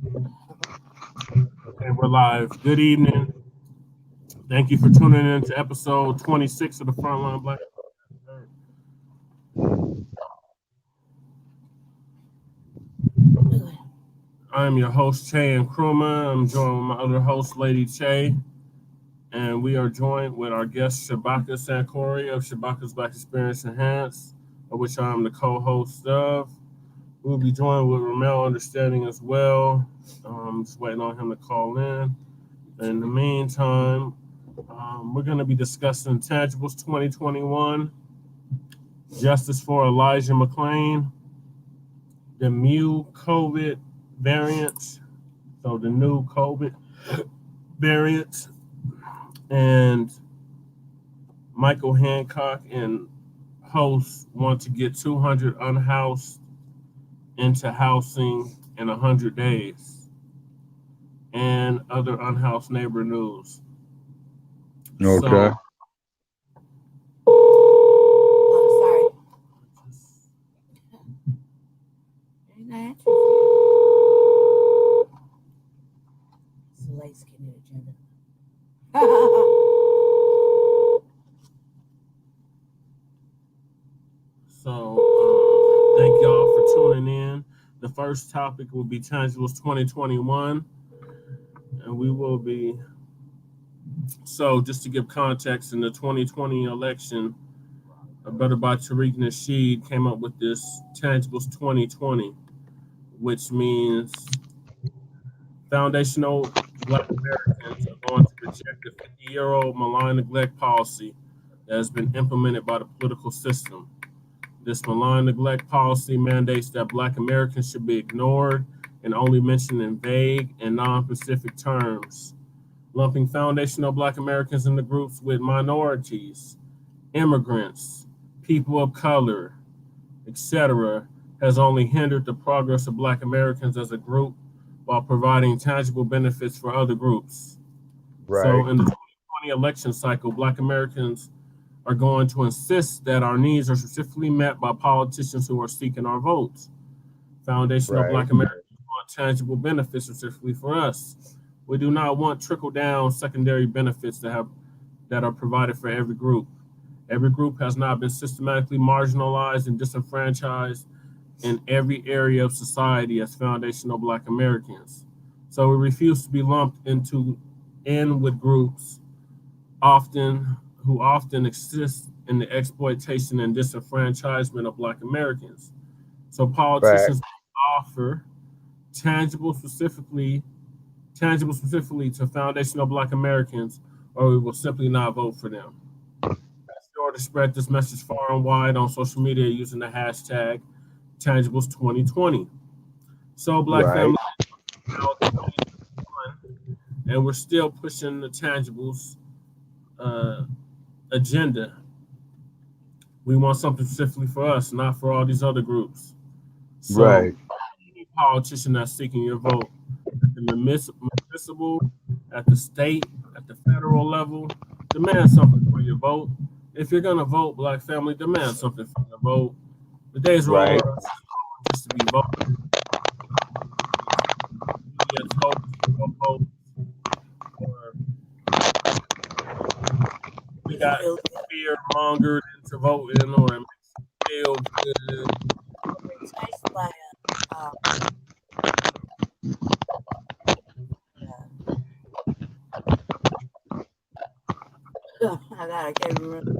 Okay, we're live. Good evening. Thank you for tuning in to episode 26 of the Frontline Black. I am your host, Che and Kruma. I'm joined with my other host, Lady Che. And we are joined with our guest, Shabaka Sankori of Shabaka's Black Experience Enhanced, of which I am the co-host of. We'll be joined with Ramel Understanding as well. Just waiting on him to call in. In the meantime, we're going to be discussing Tangibles 2021, Justice for Elijah McClain, the mu COVID variant, so the new COVID variant, and Michael Hancocc and hosts want to get 200 unhoused into housing in 100 days, and other unhoused neighbor news. Okay. Sorry. It's a light skinned agenda. So, thank y'all for tuning in. The first topic will be Tangibles 2021, and we will be. So, just to give context, in the 2020 election, a brother by Tariq Nasheed came up with this Tangibles 2020, which means foundational Black Americans are going to reject the 50-year-old malign neglect policy that has been implemented by the political system. This malign neglect policy mandates that Black Americans should be ignored and only mentioned in vague and non-specific terms, lumping foundational Black Americans into groups with minorities, immigrants, people of color, etc., has only hindered the progress of Black Americans as a group while providing tangible benefits for other groups. Right. So in the 2020 election cycle, Black Americans are going to insist that our needs are specifically met by politicians who are seeking our votes. Foundational Right. Black Americans want tangible benefits specifically for us. We do not want trickle-down secondary benefits that are provided for every group. Every group has not been systematically marginalized and disenfranchised in every area of society as foundational Black Americans. So we refuse to be lumped in with groups who often exist in the exploitation and disenfranchisement of Black Americans. So politicians offer tangible specifically to foundational Black Americans, or we will simply not vote for them. Be sure to spread this message far and wide on social media using the hashtag Tangibles 2020. So Black family, and we're still pushing the Tangibles agenda. We want something specifically for us, not for all these other groups. So, Right. any politician that's seeking your vote at the municipal, at the state, at the federal level, demand something for your vote. If you're gonna vote, Black family, demand something for your vote. The days roll Right. over just to be voting. We got fear mongered into voting, or it makes you feel good. I can't remember.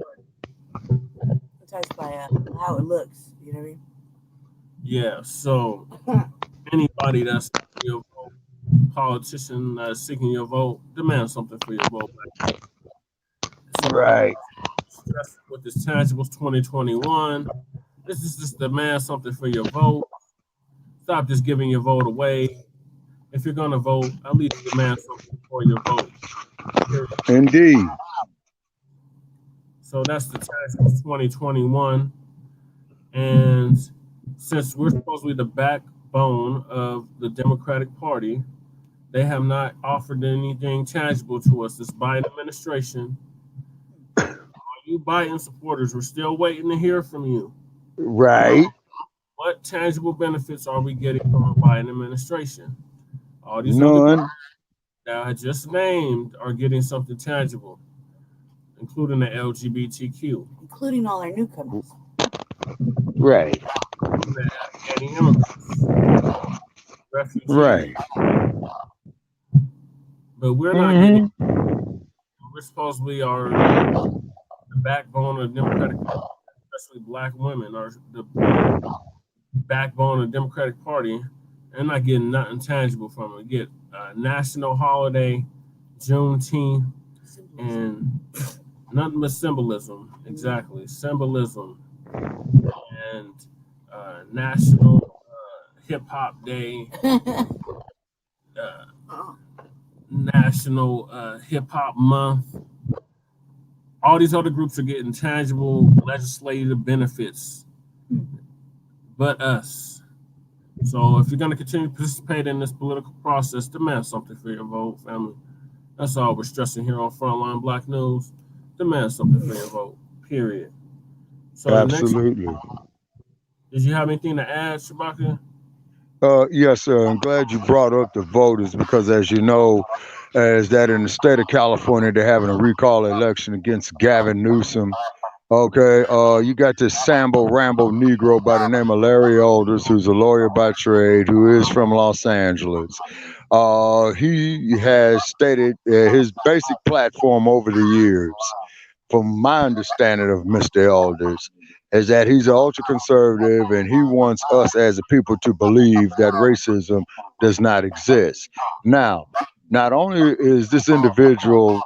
Enticed by how it looks, you know what I mean? Yeah, so anybody that's seeking your vote, politician that's seeking your vote, demand something for your vote. So, Right. with this Tangibles 2021, this is just demand something for your vote. Stop just giving your vote away. If you're gonna vote, at least demand something for your vote. Indeed. So that's the Tangibles 2021, and since we're supposedly the backbone of the Democratic Party, they have not offered anything tangible to us. This Biden administration, all you Biden supporters, we're still waiting to hear from you. Right. What tangible benefits are we getting from a Biden administration? All these other groups None. that I just named are getting something tangible, including the LGBTQ, including all our newcomers. Right. including the Afghani immigrants, refugees. Right. But we're not getting. Hmm. We're supposedly are the backbone of the Democratic Party, especially Black women are the backbone of the Democratic Party, and not getting nothing tangible from it. We get a national holiday, Juneteenth, and nothing but symbolism. Exactly, symbolism, and National Hip Hop Day, uh, National Hip Hop Month. All these other groups are getting tangible legislative benefits, but us. So if you're going to continue to participate in this political process, demand something for your vote, family. That's all we're stressing here on Frontline Black News. Demand something for your vote, period. So the next, Absolutely. did you have anything to add, Shabaka? Yes, sir. I'm glad you brought up the voters because, as you know, as that in the state of California, they're having a recall election against Gavin Newsom. Okay, you got this Sambo Rambo Negro by the name of Larry Alders, who's a lawyer by trade, who is from Los Angeles. He has stated his basic platform over the years, from my understanding of Mr. Alders, is that he's ultra conservative and he wants us as a people to believe that racism does not exist. Now, not only is this individual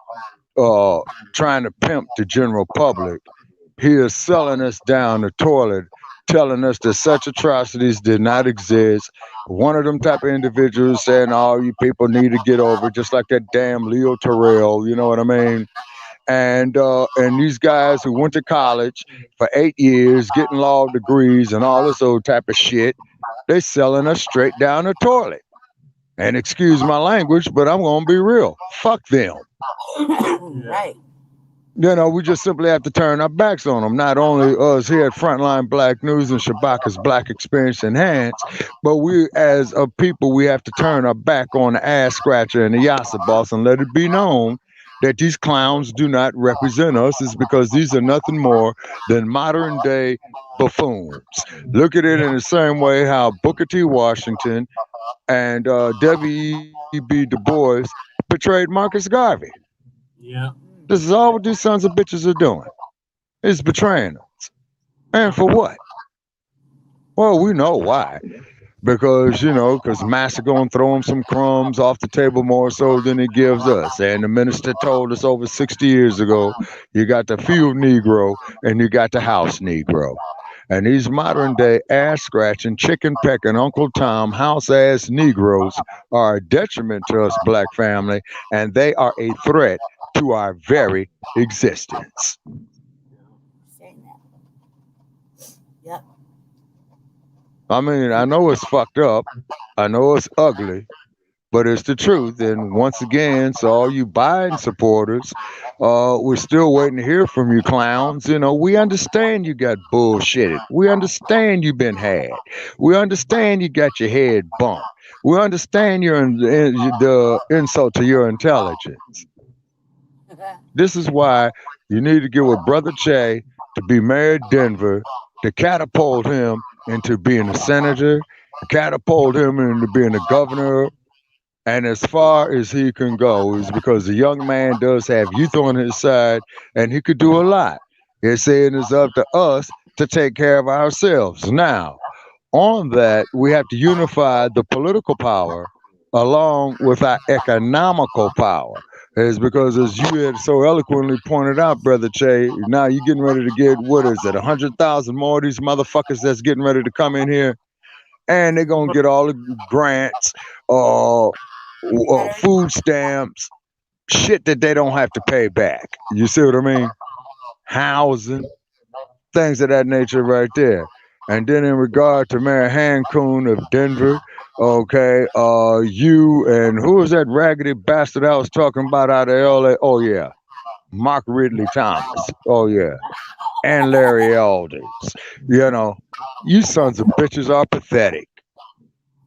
uh, trying to pimp the general public, he is selling us down the toilet, telling us that such atrocities did not exist. One of them type of individuals saying, "Oh, you people need to get over it," just like that damn Leo Terrell. You know what I mean? And these guys who went to college for 8 years, getting law degrees and all this old type of shit, they selling us straight down the toilet. And excuse my language, but I'm gonna be real. Fuck them. Right. You know, we just simply have to turn our backs on them. Not only us here at Frontline Black News and Shabaka's Black Experience Enhanced, but we as a people, we have to turn our back on the ass scratcher and the Yassa boss and let it be known that these clowns do not represent us, is because these are nothing more than modern day buffoons. Look at it in the same way how Booker T. Washington and W.E.B. Du Bois portrayed Marcus Garvey. Yeah. This is all what these sons of bitches are doing. It's betraying us. And for what? Well, we know why. Because, because Massa going to throw him some crumbs off the table more so than he gives us. And the minister told us over 60 years ago, you got the field Negro and you got the house Negro. And these modern day ass scratching, chicken pecking, Uncle Tom, house ass Negroes are a detriment to us black family, and they are a threat to our very existence. Saying that. Yep. I mean, I know it's fucked up. I know it's ugly, but it's the truth. And once again, so all you Biden supporters, we're still waiting to hear from you clowns. We understand you got bullshitted. We understand you've been had. We understand you got your head bumped. We understand the insult to your intelligence. This is why you need to get with Brother Che to be mayor of Denver, to catapult him into being a senator, catapult him into being a governor, and as far as he can go, is because the young man does have youth on his side and he could do a lot. It's saying it's up to us to take care of ourselves. Now, on that, we have to unify the political power along with our economical power. Is because, as you had so eloquently pointed out, Brother Che, now you're getting ready to get, what is it, 100,000 more of these motherfuckers that's getting ready to come in here, and they're going to get all the grants, food stamps, shit that they don't have to pay back. You see what I mean? Housing, things of that nature right there. And then in regard to Mayor Hancocc of Denver, okay, you and who was that raggedy bastard I was talking about out of LA? Oh yeah, Mark Ridley Thomas. Oh yeah, and Larry Alders. You sons of bitches are pathetic.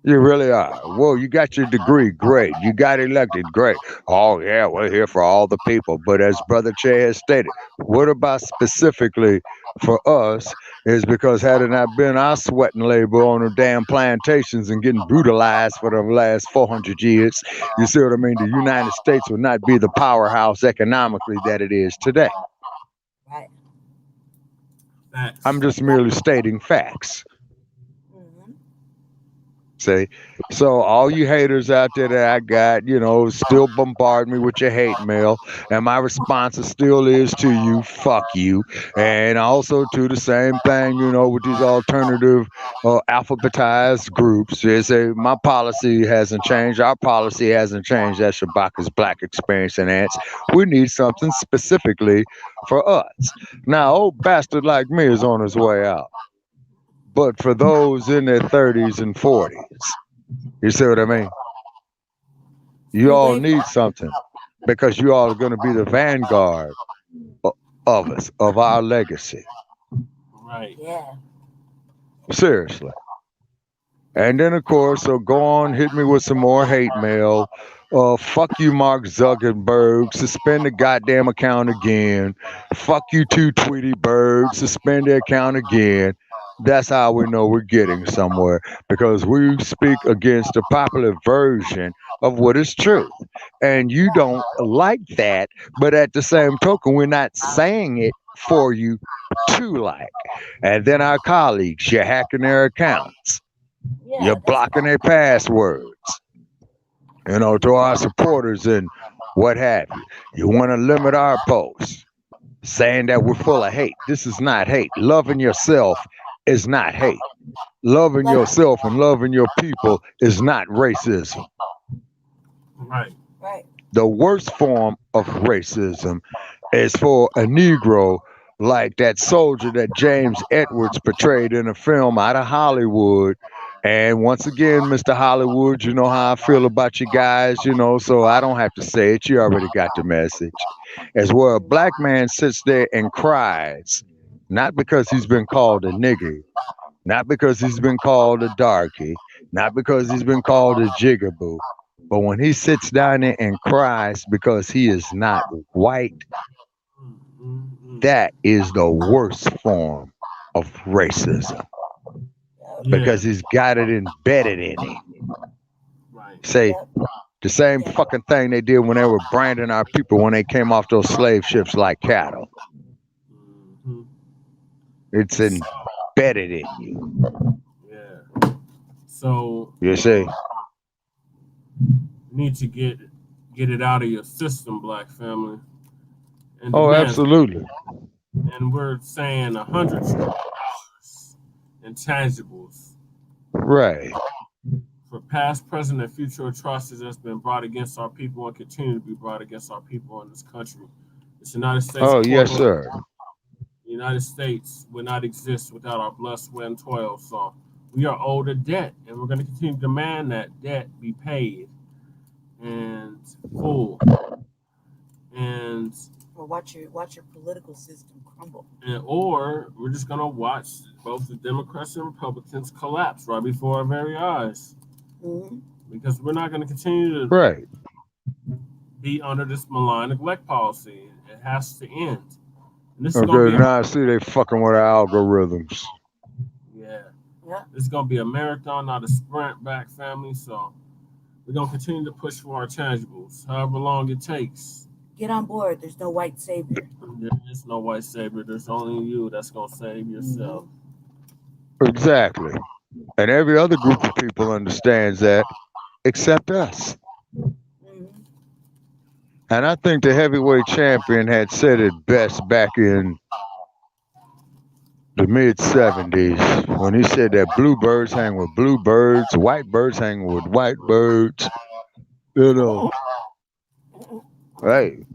You really are. Well, you got your degree, great. You got elected, great. Oh yeah, we're here for all the people. But as Brother Che has stated, what about specifically for us is because had it not been our sweat and labor on the damn plantations and getting brutalized for the last 400 years, you see what I mean? The United States would not be the powerhouse economically that it is today. Right. I'm Facts. just merely stating facts. Mm-hmm. See, so all you haters out there that I got, still bombard me with your hate mail, and my response still is to you, fuck you, and also to the same thing, with these alternative alphabetized groups. They say my policy hasn't changed, our policy hasn't changed at Shabaka's Black Experience Enhance. We need something specifically for us. Now, old bastard like me is on his way out. But for those in their 30s and 40s, you see what I mean? You New all wave. need something because you all are going to be the vanguard of us, of our legacy. Right. Yeah. Seriously. And then, of course, so go on, hit me with some more hate mail. Fuck you, Mark Zuckerberg. Suspend the goddamn account again. Fuck you too, Tweety Bird. Suspend the account again. That's how we know we're getting somewhere because we speak against the popular version of what is truth. And you don't like that, but at the same token, we're not saying it for you to like. And then our colleagues, you're hacking their accounts. Yeah. You're That's blocking their passwords, to our supporters and what have you. You want to limit our posts, saying that we're full of hate. This is not hate. Loving yourself is not hate. Loving like yourself and loving your people is not racism. Right. right. The worst form of racism is for a Negro like that soldier that James Edwards portrayed in a film out of Hollywood. And once again, Mr. Hollywood, you know how I feel about you guys, so I don't have to say it. You already got the message. As where a black man sits there and cries, not because he's been called a nigger, not because he's been called a darky, not because he's been called a jigaboo, but when he sits down there and cries because he is not white, that is the worst form of racism Yeah. because he's got it embedded in him. Right. Say Yep. the same Yeah. fucking thing they did when they were branding our people when they came off those slave ships like cattle. Hmm. It's embedded in you. Yeah. So You see? you need to get it out of your system, Black family. And Oh, demand. absolutely. And we're saying $100 trillion intangibles Right. for past, present, and future atrocities that's been brought against our people and continue to be brought against our people in this country. This United States Oh, yes, corporate sir. the United States would not exist without our blood, sweat, and toil. So we are owed a debt, and we're going to continue to demand that debt be paid and full. And Or watch your political system crumble. or we're just going to watch both the Democrats and Republicans collapse right before our very eyes. Mm-hmm. Because we're not going to continue to Right. be under this malign neglect policy. It has to end. And this is going to Okay, be now I see they fucking with our algorithms. yeah. Yeah. This is going to be a marathon, not a sprint, back family. So we're going to continue to push for our tangibles, however long it takes. Get on board. There's no white savior. There is no white savior. There's only you that's going to save yourself. Exactly. And every other group of people understands that except us. Mm-hmm. And I think the heavyweight champion had said it best back in the mid 70s when he said that bluebirds hang with bluebirds, white birds hang with white birds. Hey,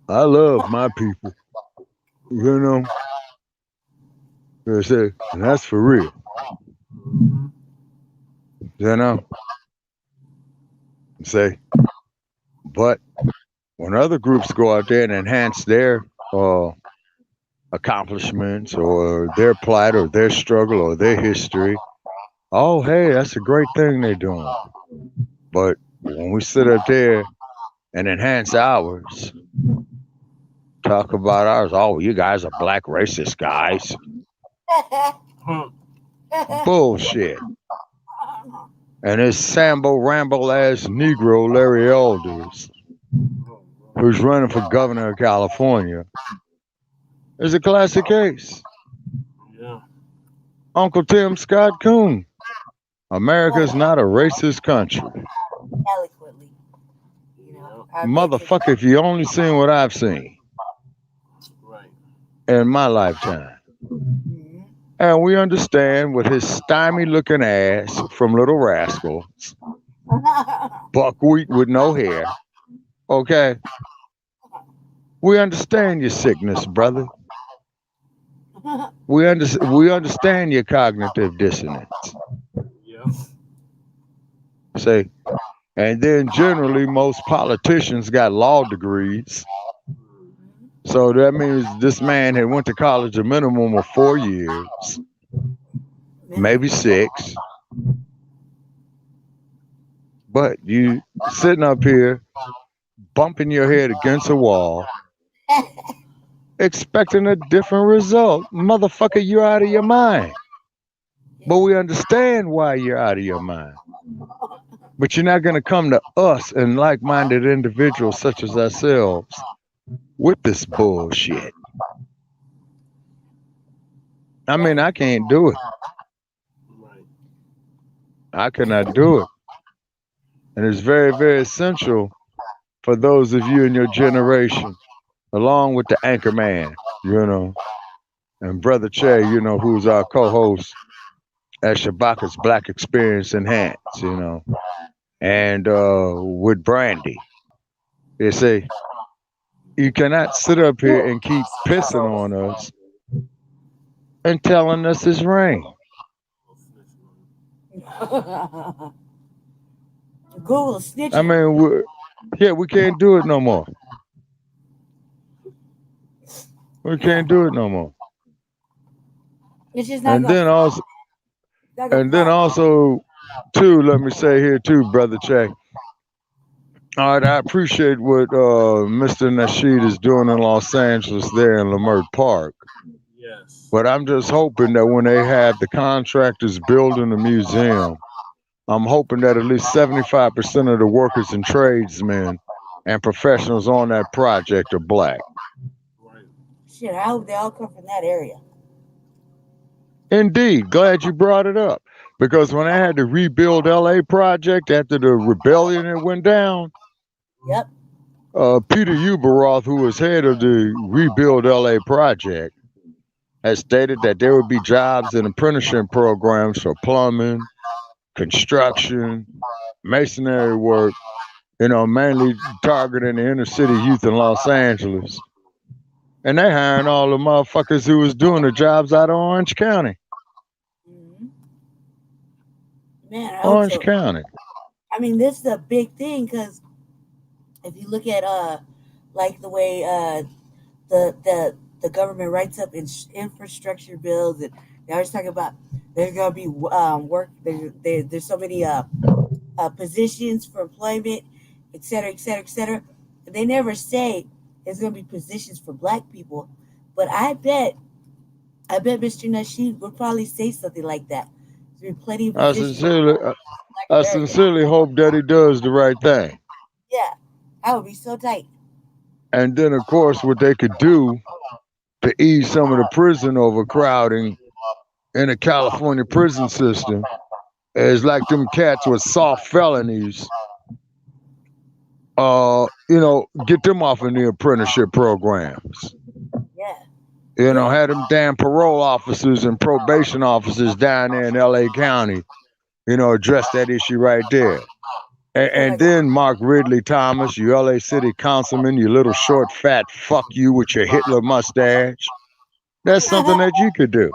I love my people. They say, and that's for real. Say, but when other groups go out there and enhance their accomplishments or their plight or their struggle or their history, Oh, hey, that's a great thing they're doing. But when we sit up there and enhance ours, talk about ours, oh, you guys are black racist guys. Huh. Bullshit. And this Sambo Rambo ass Negro Larry Elders, who's running for governor of California, is a classic case. Yeah. Uncle Tim Scott Coon. America's not a racist country. Eloquently. You know, I Motherfucker, if you only seen what I've seen Right. in my lifetime. Mhm. And we understand with his stymie looking ass from Little Rascals, buckwheat with no hair. Okay? We understand your sickness, brother. We understand your cognitive dissonance. Yeah. See? And then generally most politicians got law degrees. So that means this man had went to college a minimum of 4 years, maybe 6. But you sitting up here bumping your head against a wall, expecting a different result. Motherfucker, you're out of your mind. But we understand why you're out of your mind. But you're not going to come to us and like-minded individuals such as ourselves with this bullshit. I mean, I can't do it. Right. I cannot do it. And it's very, very essential for those of you in your generation, along with the anchor man, and Brother Che, who's our co-host at Shabaka's Black Experience Enhanced, and with Brandy. They say, you cannot sit up here and keep pissing on us and telling us it's rain. Google snitching. I mean, we can't do it no more. We can't do it no more. It's just not And gonna then fly. also, It's not gonna and then fly. also, too, let me say here too, Brother Che. All right, I appreciate what Mr. Nasheed is doing in Los Angeles there in Leimert Park. Yes. But I'm just hoping that when they have the contractors building the museum, I'm hoping that at least 75% of the workers and tradesmen and professionals on that project are black. Right. Shit, I hope they all come from that area. Indeed, glad you brought it up. Because when I had to rebuild LA project after the rebellion that went down, Yep. Peter Uberoth, who was head of the Rebuild LA project, has stated that there would be jobs and apprenticeship programs for plumbing, construction, masonry work, mainly targeting the inner city youth in Los Angeles. And they hiring all the motherfuckers who was doing the jobs out of Orange County. hmm Man, I hope Orange so. County. I mean, this is a big thing because if you look at like the way the government writes up infrastructure bills, and they always talk about there's gonna be work. There's so many positions for employment, et cetera, et cetera, et cetera. They never say there's gonna be positions for black people, but I bet Mr. Nasheed would probably say something like that. There's been plenty of I positions for sincerely, black I Americans. sincerely hope that he does the right thing. Yeah, that would be so tight. And then, of course, what they could do to ease some of the prison overcrowding in the California prison system is like them cats with soft felonies. Get them off in the apprenticeship programs. Yeah, Had them damn parole officers and probation officers down there in LA County, address that issue right there. And then Mark Ridley Thomas, you LA City councilman, you little short fat fuck you with your Hitler mustache. That's something that you could do.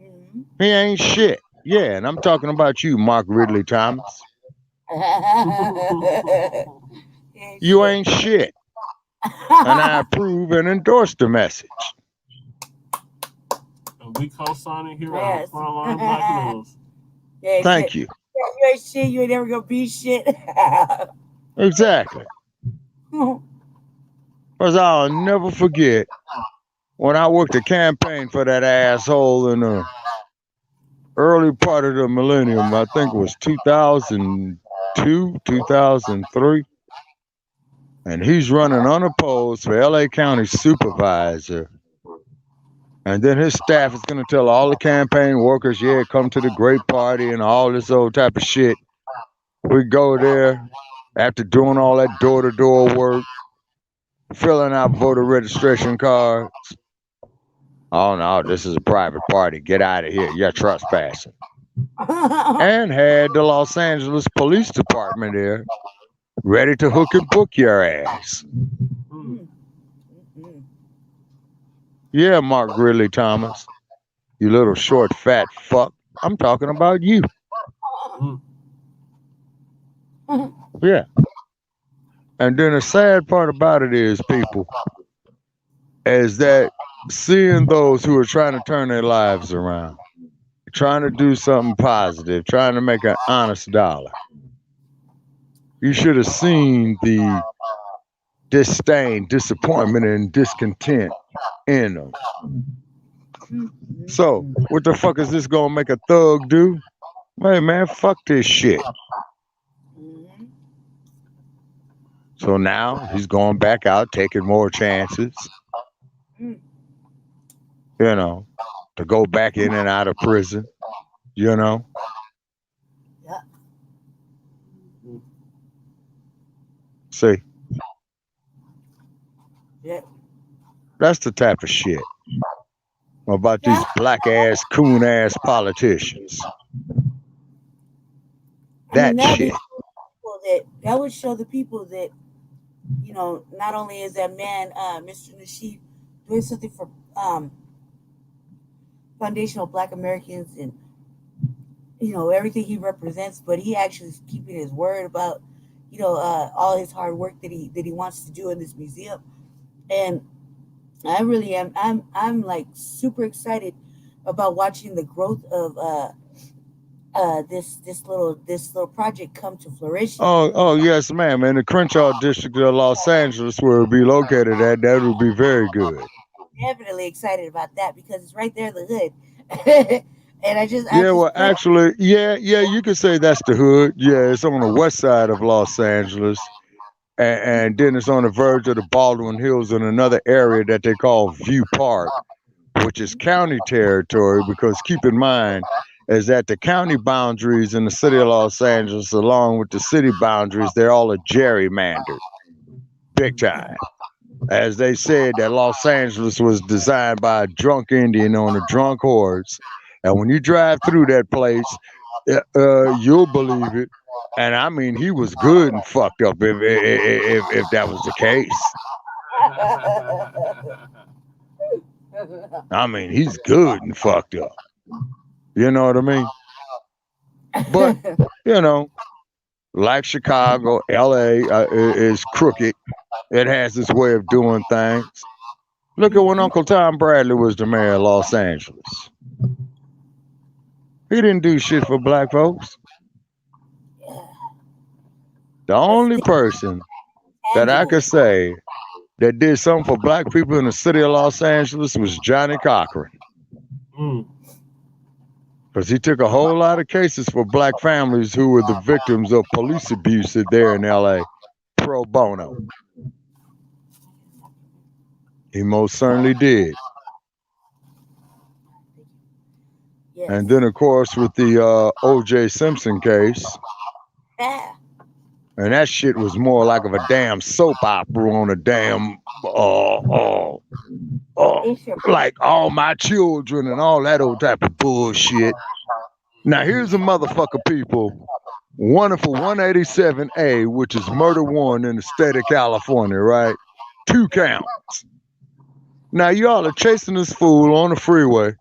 Mhm. He ain't shit. Yeah, and I'm talking about you, Mark Ridley Thomas. Yeah, You shit. ain't shit. And I approve and endorse the message. And we co-signing here Yes. on Frontline Black News. Yeah, Thank you. you ain't shit. You ain't never gonna be shit. Exactly. Because I'll never forget when I worked a campaign for that asshole in the early part of the millennium. I think it was 2002, 2003. And he's running unopposed for LA County supervisor. And then his staff is going to tell all the campaign workers, yeah, come to the great party and all this old type of shit. We go there after doing all that door-to-door work, filling out voter registration cards. Oh, no, this is a private party. Get out of here. You're trespassing. And had the Los Angeles Police Department there ready to hook and book your ass. Yeah, Mark Ridley Thomas. You little short, fat fuck. I'm talking about you. Yeah. And then the sad part about it is, people, is that seeing those who are trying to turn their lives around, trying to do something positive, trying to make an honest dollar, you should have seen the disdain, disappointment, and discontent in them. So, what the fuck is this gonna make a thug do? Hey, man, fuck this shit. So now he's going back out, taking more chances, you know, to go back in and out of prison, you know. Yeah. See, Yeah. that's the type of shit about these black ass, coon ass politicians. That shit. That would show the people that, you know, not only is that man, Mr. Nasheed, doing something for foundational Black Americans and, you know, everything he represents, but he actually is keeping his word about, you know, all his hard work that he wants to do in this museum. And I really am. I'm like super excited about watching the growth of this little project come to fruition. Oh yes, ma'am. In the Crenshaw district of Los Angeles, where it would be located at, that would be very good. Definitely excited about that because it's right there in the hood. And Yeah, well, actually, yeah, you could say that's the hood. Yeah, it's on the west side of Los Angeles, and then it's on the verge of the Baldwin Hills in another area that they call View Park, which is county territory. Because keep in mind, is that the county boundaries in the city of Los Angeles, along with the city boundaries, they're all a gerrymandered, big time. As they said, that Los Angeles was designed by a drunk Indian on a drunk horse. And when you drive through that place, you'll believe it. And I mean, he was good and fucked up if that was the case. I mean, he's good and fucked up. You know what I mean? But, you know, like Chicago, LA is crooked. It has its way of doing things. Look at when Uncle Tom Bradley was the mayor of Los Angeles. He didn't do shit for black folks. The only person that I could say that did something for black people in the city of Los Angeles was Johnny Cochran. Because he took a whole lot of cases for black families who were the victims of police abuse there in LA, pro bono. He most certainly did. Yes. And then, of course, with the O.J. Simpson case, and that shit was more like of a damn soap opera on a damn, like All My Children and all that old type of bullshit. Now, here's a motherfucker, people. One for 187A, which is murder one in the state of California, right? 2 counts. Now, y'all are chasing this fool on the freeway,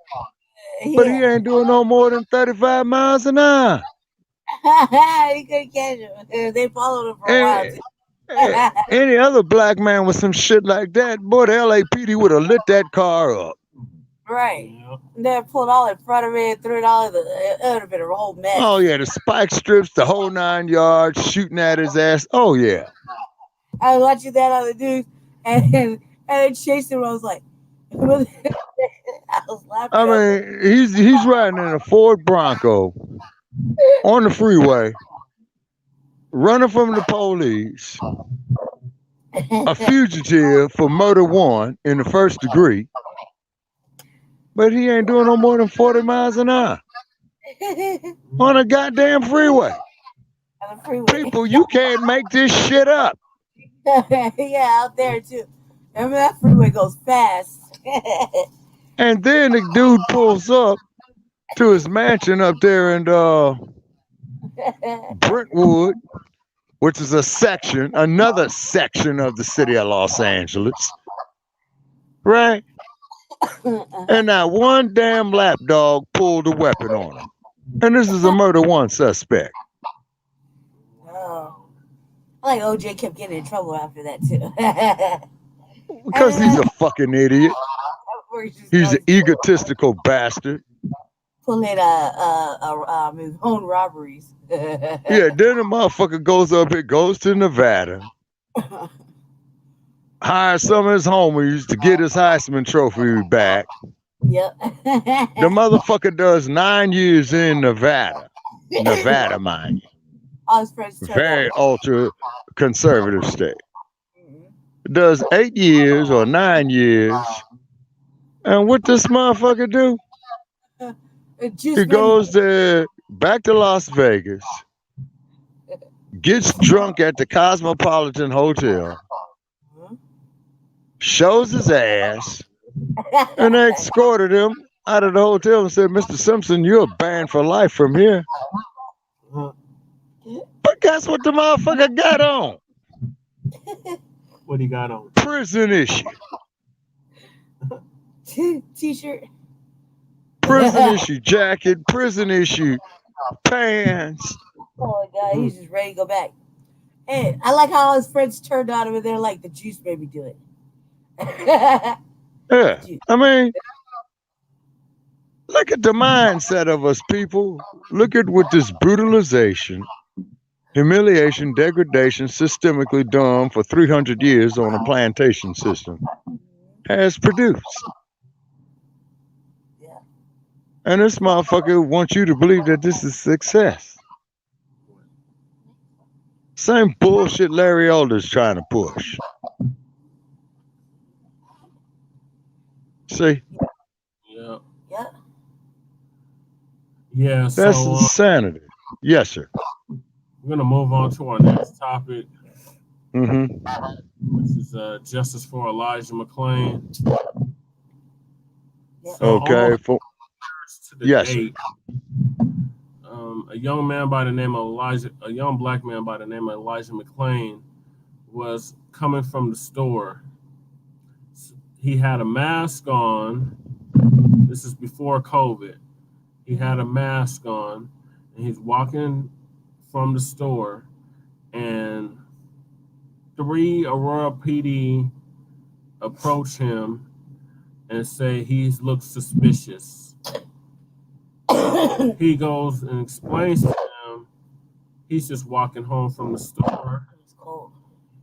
but he ain't doing no more than 35 miles an hour. He couldn't catch him. They followed him for a while. Any other black man with some shit like that, boy, the LAPD would have lit that car up. Right. Yeah. They pulled all in front of it, threw it all in it would have been a whole mess. Oh yeah, the spike strips, the whole 9 yards, shooting at his ass. Oh yeah. I was watching that on the news, and then chasing him. I was like, I was laughing. I mean, he's riding in a Ford Bronco on the freeway, running from the police, a fugitive for murder one in the first degree, but he ain't doing no more than 40 miles an hour on a goddamn freeway. On the freeway. People, you can't make this shit up. Yeah, out there too. Remember that freeway goes fast. And then the dude pulls up to his mansion up there in Brentwood, which is another section of the city of Los Angeles. Right? And not one damn lapdog pulled a weapon on him. And this is a murder one suspect. Oh. I like OJ kept getting in trouble after that too. Because he's a fucking idiot. He's an egotistical bastard. Pulling his own robberies. Yeah, then the motherfucker goes to Nevada, hires some of his homies to get his Heisman Trophy back. Yep. The motherfucker does 9 years in Nevada. Nevada, mind you. All his friends Very ultra conservative state. Does 8 years or 9 years. And what this motherfucker do? He goes back to Las Vegas, gets drunk at the Cosmopolitan Hotel, shows his ass, and they escorted him out of the hotel and said, Mr. Simpson, you're banned for life from here. But guess what the motherfucker got on? What he got on? Prison issue. T-shirt. Prison issue jacket, prison issue pants. Oh my God, he's just ready to go back. And I like how all his friends turned on him and they're like, the juice made me do it. Yeah. I mean, look at the mindset of us people. Look at what this brutalization, humiliation, degradation, systemically done for 300 years on a plantation system has produced. And this motherfucker wants you to believe that this is success. Same bullshit Larry Elder's trying to push. See? Yeah. Yeah. Yeah. That's So insanity. Yes, sir. we're gonna move on to our next topic, Mm-hmm. which is justice for Elijah McClain. Yeah. So Okay. to the Yes, date, a young man by the name of a young black man by the name of Elijah McClain was coming from the store. He had a mask on. This is before COVID. He had a mask on, and he's walking from the store, and 3 Aurora PD approach him and say he looks suspicious. He goes and explains to them he's just walking home from the store. It's cold.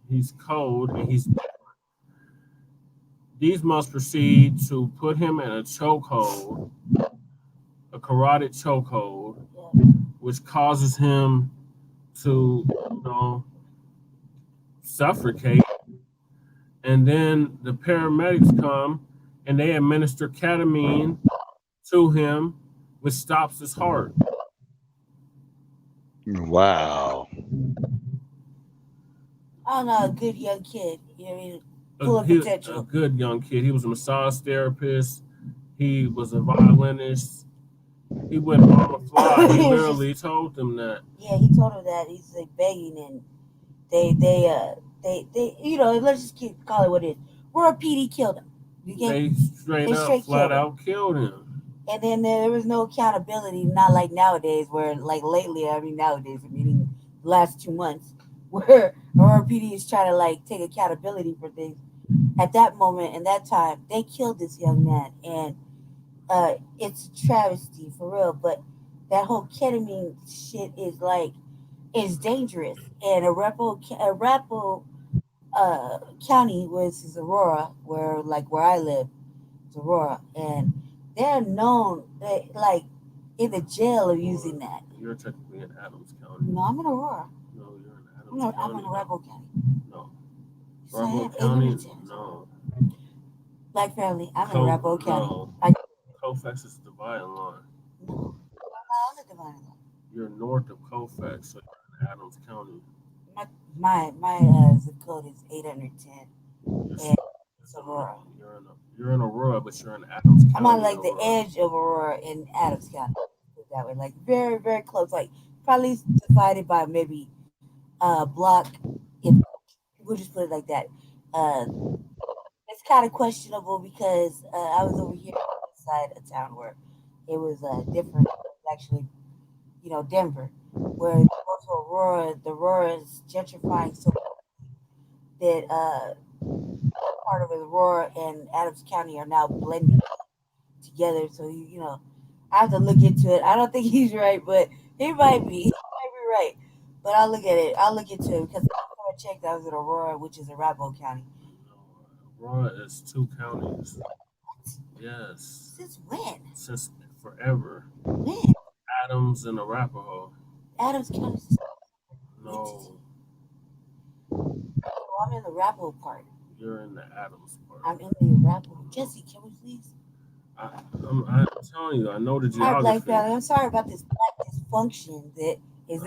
He's cold and he's different. These must proceed to put him in a chokehold, a carotid chokehold, which causes him to, suffocate. And then the paramedics come and they administer ketamine to him, which stops his heart. Wow. I don't know, a good young kid. You know what I mean? Full of potential. A good young kid. He was a massage therapist. He was a violinist. He wouldn't harm a fly. He literally told them that. Yeah, he told him that. He's like begging, and they let's just call it what it is. Aurora PD killed him. They straight up, flat out killed him. And then there was no accountability, not like nowadays, where like lately, meaning the last 2 months, where Aurora PD is trying to like take accountability for things. At that moment and that time, they killed this young man, and it's a travesty for real. But that whole ketamine shit is dangerous. And Arapahoe County, which is Aurora, where I live, is Aurora, and they're known like in the jail of using that. You're technically in Adams County. No, I'm in Aurora. No, you're in Adams County. I'm in Arapahoe County. No. So I Arapahoe have County? 810. No. Black family, I'm in Arapahoe County. No. Colfax is the dividing line. No, I'm on the dividing line. You're north of Colfax, so you're in Adams County. My zip code is 810. And it's Aurora. You're in Aurora, but you're in Adams County. I'm on like the edge of Aurora in Adams County. Put it that way, like very, very close. Like probably divided by maybe block. If we'll just put it like that. It's kind of questionable because I was over here inside a town where it was different. It was actually, Denver, where you go to Aurora, the Aurora is gentrifying so that part of Aurora and Adams County are now blending together. So I have to look into it. I don't think he's right, but he might be. He might be right. But I'll look at it. I'll look into it because I checked. I was in Aurora, which is Arapahoe County. Aurora is 2 counties. Yes. Since when? Since forever. When? Adams and Arapahoe. Adams County. No. Oh, I'm in the Arapahoe part. You're in the Adams part. I'm in the Arapahoe. Jesse, can we please? I'm telling you, I know the geography. All right, Black family, I'm sorry about this black dysfunction that is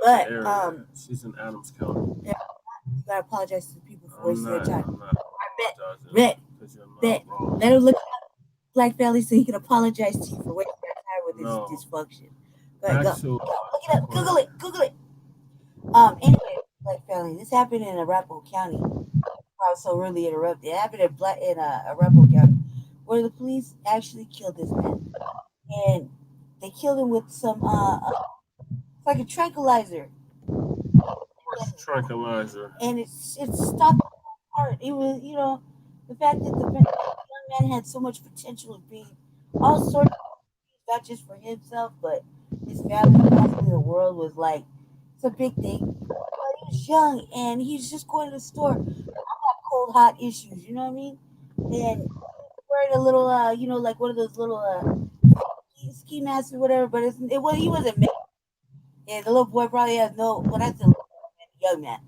but she's in Adams County. Yeah, you gotta apologize to the people for wasting their time. I bet. Let him look up Black family so he can apologize to you for wasting your time with this dysfunction. Go ahead, go. Look it up. Google it. Anyway, Black family, this happened in Arapahoe County. I was so really interrupted. It happened in Arapahoe County, where the police actually killed this man, and they killed him with some it's like a tranquilizer. Tranquilizer. And it stopped the heart. It was, the fact that the young man had so much potential of being all sorts of things, not just for himself, but his family, possibly the world, was like, it's a big thing. But he was young and he's just going to the store. I'm not cold, hot issues, you know what I mean? And wearing a little, like one of those little ski masks or whatever, but he wasn't mad. And the little boy probably has when I say young man,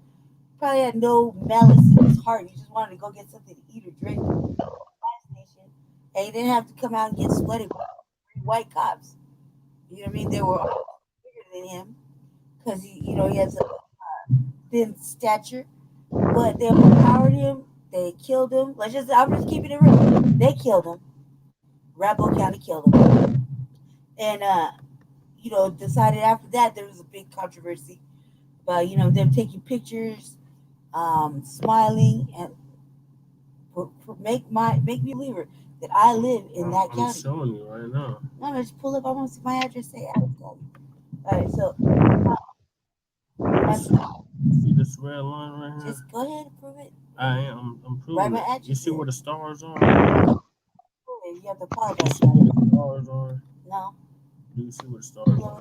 probably had no malice in his heart. He just wanted to go get something to eat or drink at the gas station, and he didn't have to come out and get sweated by 3 white cops. You know what I mean? They were all bigger than him because he has a thin stature, but they overpowered him. They killed him. I'm just keeping it real. They killed him. Arapahoe County killed him, and decided after that there was a big controversy about them taking pictures, smiling, and make me a believer that I live in that county. I'm showing you right now. No, just pull up. I want to see my address. Say Adams County. All right, so see this red line right here? Just go ahead and prove it. I'm proving Write my it. address. You see where the stars are? You have to apologize. You see where the stars are? No. Do you see where the stars are?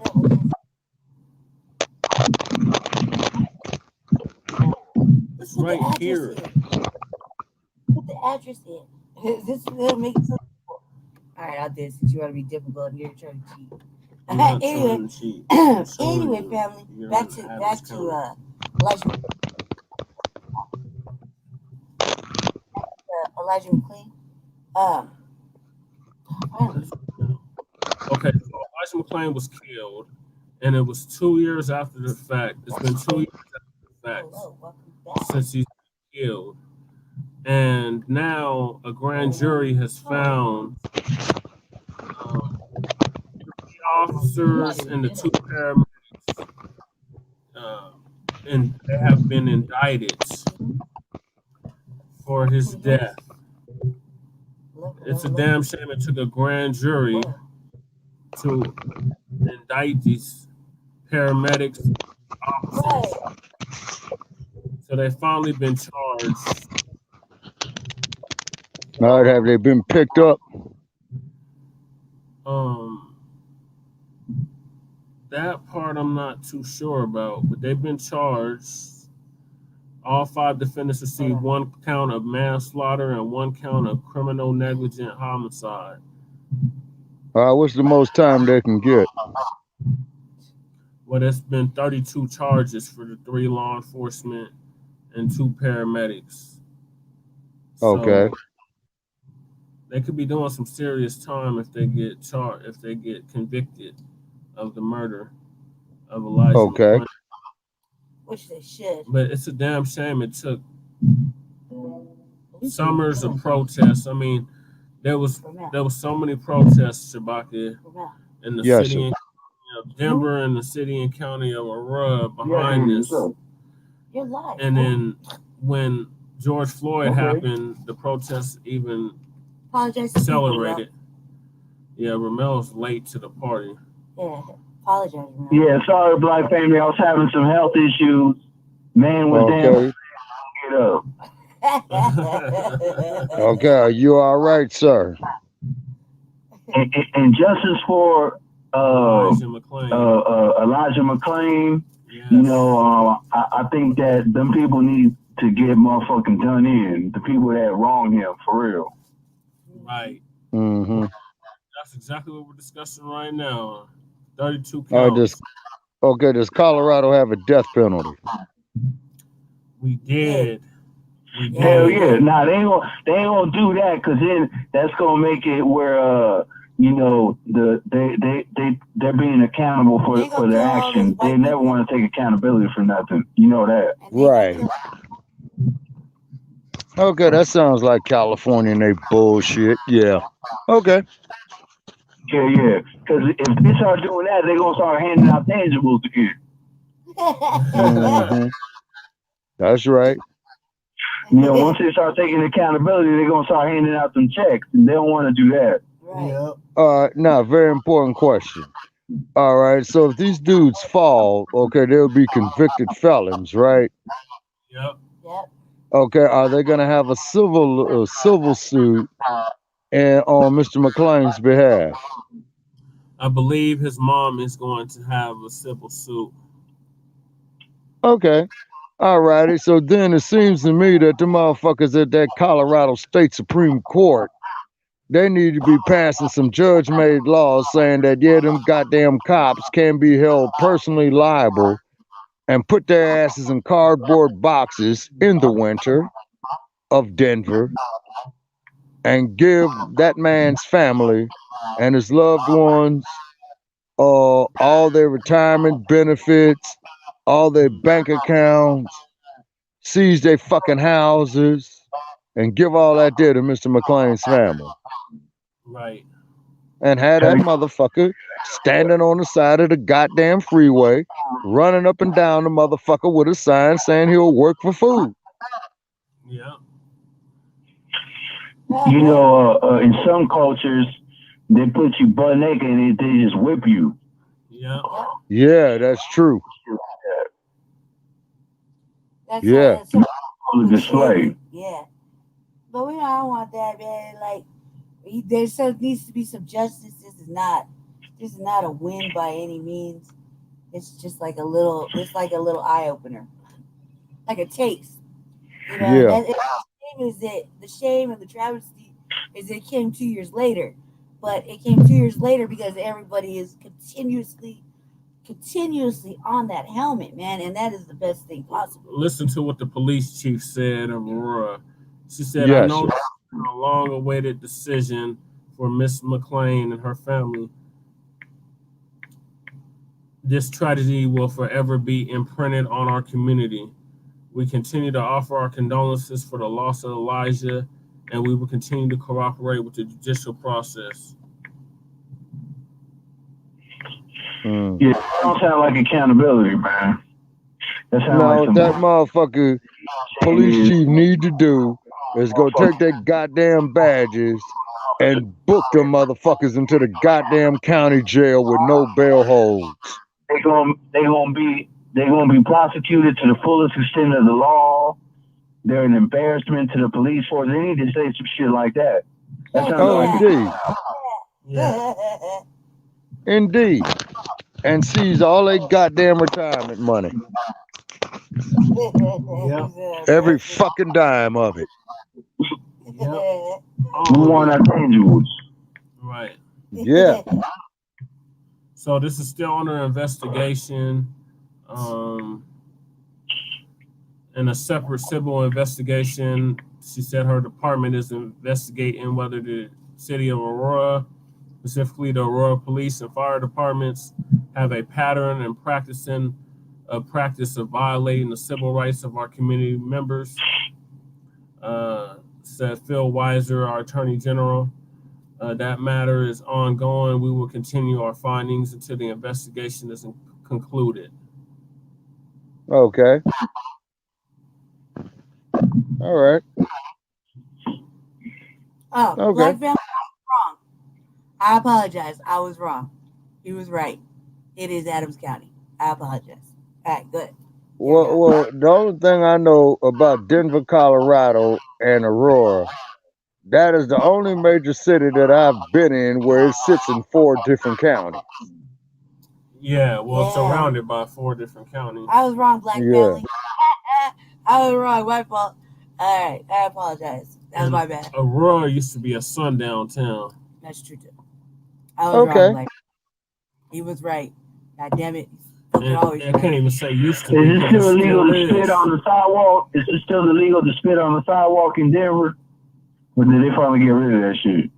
It's right here. Put the address in. This will make it so simple. All right, I'll do it since you want to be difficult and you're trying to cheat. Anyway, family, back to Elijah McClain. Okay, so Elijah McClain was killed, and it was 2 years after the fact. It's been 2 years after the fact since he's been killed. And now a grand jury has found the officers and the 2 paramedics, and they have been indicted for his death. It's a damn shame it took a grand jury to indict these paramedics, officers. So they've finally been charged. All right, have they been picked up? That part I'm not too sure about, but they've been charged. All 5 defendants received 1 count of manslaughter and 1 count of criminal negligent homicide. What's the most time they can get? Well, there's been 32 charges for the 3 law enforcement and 2 paramedics. Okay. So they could be doing some serious time if they get convicted of the murder of Elijah Okay. McClain. Which they should. But it's a damn shame it took summers of protests. I mean, there was so many protests, Shabaka, in the Yes, city sir. of Denver and the city and county of Aurora behind this. Your life. And then when George Floyd happened, the protests even accelerated. Yeah, Ramel's late to the party. Yeah, apologize, Ramel. Yeah, sorry, Black family. I was having some health issues. Man was damn. Get up. Okay, are you all right, sir? And justice for Elijah McClain. Elijah McClain. Yes. You know, I think that them people need to get motherfucking done in. The people that wronged him, for real. Right. Mm-hmm. That's exactly what we're discussing right now. 32 counts. Does Colorado have a death penalty? We did. Hell yeah. Nah, they ain't gonna do that, because then that's gonna make it where you know, they're being accountable for their actions. They never want to take accountability for nothing. You know that. Right. Okay, that sounds like California and they bullshit. Yeah. Okay. Yeah. Because if they start doing that, they're gonna start handing out tangibles again. Mm-hmm. That's right. You know, once they start taking accountability, they're gonna start handing out some checks, and they don't want to do that. Right. Now, very important question. All right, so if these dudes fall, okay, they'll be convicted felons, right? Yep. Okay, are they gonna have a civil suit on Mr. McClain's behalf? I believe his mom is going to have a civil suit. Okay. All righty. So then it seems to me that the motherfuckers at that Colorado State Supreme Court, they need to be passing some judge-made laws saying that, yeah, them goddamn cops can be held personally liable and put their asses in cardboard boxes in the winter of Denver and give that man's family and his loved ones all their retirement benefits, all their bank accounts, seize their fucking houses, and give all that there to Mr. McClain's family. Right. And have that motherfucker standing on the side of the goddamn freeway, running up and down the motherfucker with a sign saying he'll work for food. Yeah. You know, in some cultures, they put you butt naked and they just whip you. Yeah. Yeah, that's true. That's Yeah. On the display. Yeah. But we don't want that, man. Like, there needs to be some justice. This is not a win by any means. It's just like a little eye opener, like a taste. You know, Yeah. the shame and the travesty is it came 2 years later, but it came 2 years later because everybody is continuously on that helmet, man, and that is the best thing possible. Listen to what the police chief said of Aurora. She said, Yes. I know this is a long-awaited decision for Miss McClain and her family. This tragedy will forever be imprinted on our community. We continue to offer our condolences for the loss of Elijah, and we will continue to cooperate with the judicial process. Yeah, that don't sound like accountability, man. That sounds No, like some that motherfucker police chief need to do is go take their goddamn badges and book them motherfuckers into the goddamn county jail with no bail holds. They're gonna be prosecuted to the fullest extent of the law. They're an embarrassment to the police force. They need to say some shit like that. That sounds Oh, like indeed. Yeah. Indeed. and seize all their goddamn retirement money. Yep. Every fucking dime of it. Yep. We want our tangibles. Right. Yeah. So this is still under investigation. In a separate civil investigation, she said her department is investigating whether the city of Aurora, specifically the Aurora Police and Fire Departments, have a pattern and practice of violating the civil rights of our community members. Said Phil Weiser, our Attorney General. That matter is ongoing. We will continue our findings until the investigation is concluded. Okay. All right. Oh, Okay. Black family, I was wrong. I apologize. I was wrong. He was right. It is Adams County. I apologize. All right, good. Well, the only thing I know about Denver, Colorado, and Aurora, that is the only major city that I've been in where it sits in 4 different counties. Yeah, well, it's surrounded by 4 different counties. I was wrong, Black family. I was wrong. My fault. All right, I apologize. That was my bad. Aurora used to be a sundown town. That's true too. I was wrong, Black. He was right. God damn it. I can't even say used to be. Is it still illegal to spit on the sidewalk? Is it still illegal to spit on the sidewalk in Denver? Or did they finally get rid of that shit?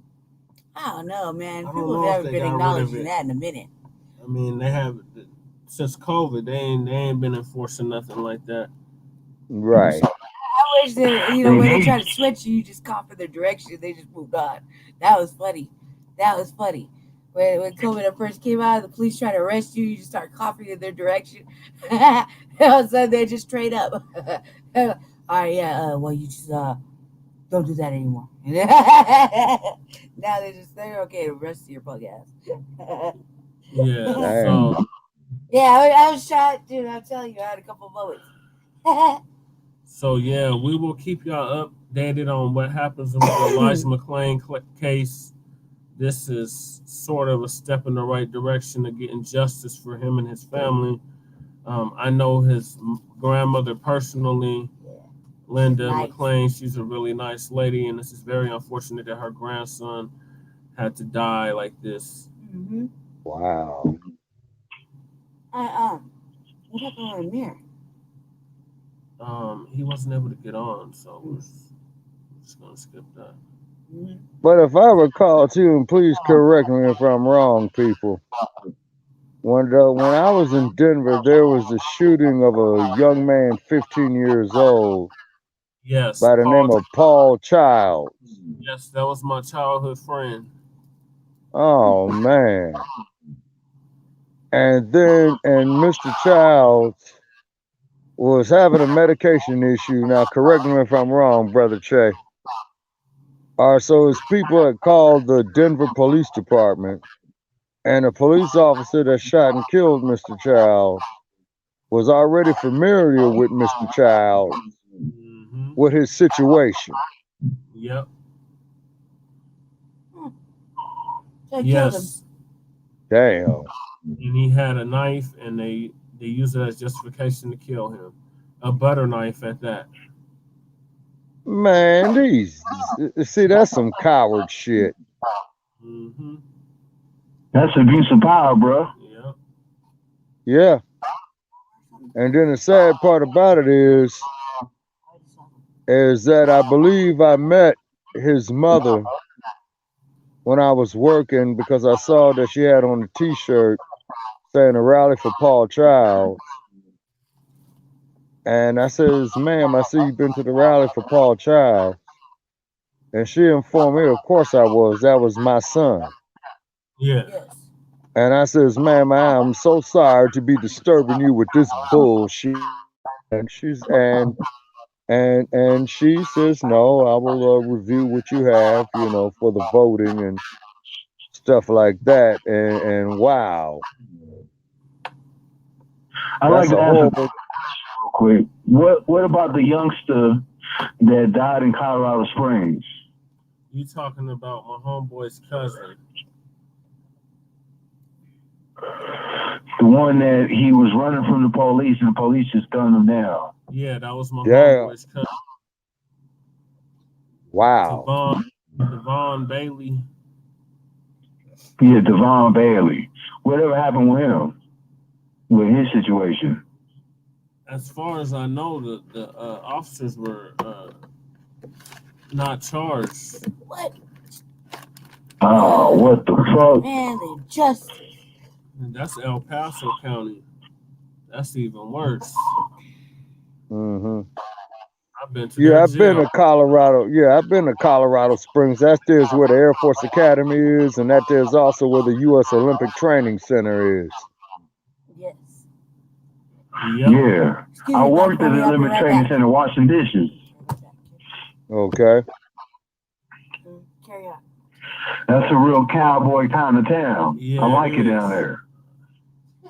I don't know, man. People have never been acknowledging that in a minute. I mean, they have since COVID. They ain't been enforcing nothing like that. Right. I wish that when they try to switch you just cough in their direction. They just moved on. That was funny. When COVID first came out, the police try to arrest you. You just start coughing in their direction. All of a sudden, they just straight up. All right, yeah. Well, you just don't do that anymore. Now they're okay. The rest of your punk ass. Yeah. So. Yeah, I was shot, dude. I'm telling you, I had a couple moments. So yeah, we will keep y'all updated on what happens with the Elijah McClain case. This is sort of a step in the right direction of getting justice for him and his family. I know his grandmother personally, Linda McClain. She's a really nice lady, and this is very unfortunate that her grandson had to die like this. Mm-hmm. Wow. What happened on Amir? He wasn't able to get on, so we're just gonna skip that. Mm-hmm. But if I recall too, and please correct me if I'm wrong, people. When I was in Denver, there was the shooting of a young man, 15 years old. Yes. By the name of Paul Childs. Yes, that was my childhood friend. Oh man. And Mr. Childs was having a medication issue. Now, correct me if I'm wrong, Brother Che. So his people had called the Denver Police Department, and a police officer that shot and killed Mr. Childs was already familiar with Mr. Childs, with his situation. Yep. Yes. Damn. And he had a knife, and they used it as justification to kill him. A butter knife at that. Man, that's some coward shit. Mm-hmm. That's abuse of power, bro. Yep. Yeah. And then the sad part about it is that I believe I met his mother when I was working, because I saw that she had on a T-shirt saying a rally for Paul Childs. And I says, ma'am, I see you've been to the rally for Paul Childs. And she informed me, of course I was. That was my son. Yeah. And I says, ma'am, I am so sorry to be disturbing you with this bullshit. And she says, no, I will review what you have, for the voting and stuff like that. And wow. I like to ask a question real quick. What about the youngster that died in Colorado Springs? You talking about my homeboy's cousin? The one that he was running from the police and the police just gunned him down. Yeah, that was my Yeah. homeboy's cousin. Wow. Devon Bailey. Yeah, Devon Bailey. Whatever happened with him? With his situation? As far as I know, the officers were not charged. What? Oh, what the fuck? Man, they just. And that's El Paso County. That's even worse. Mm-hmm. I've been to Yeah, that I've been jail. to Colorado. Yeah, I've been to Colorado Springs. That there's where the Air Force Academy is, and that there's also where the U.S. Olympic Training Center is. Yes. Yep. Yeah. Excuse I me, worked at Papa, the I'll be Olympic right Training back. Center washing dishes. Okay. Carry on. That's a real cowboy kind of town. Yeah, I like it it down is. there.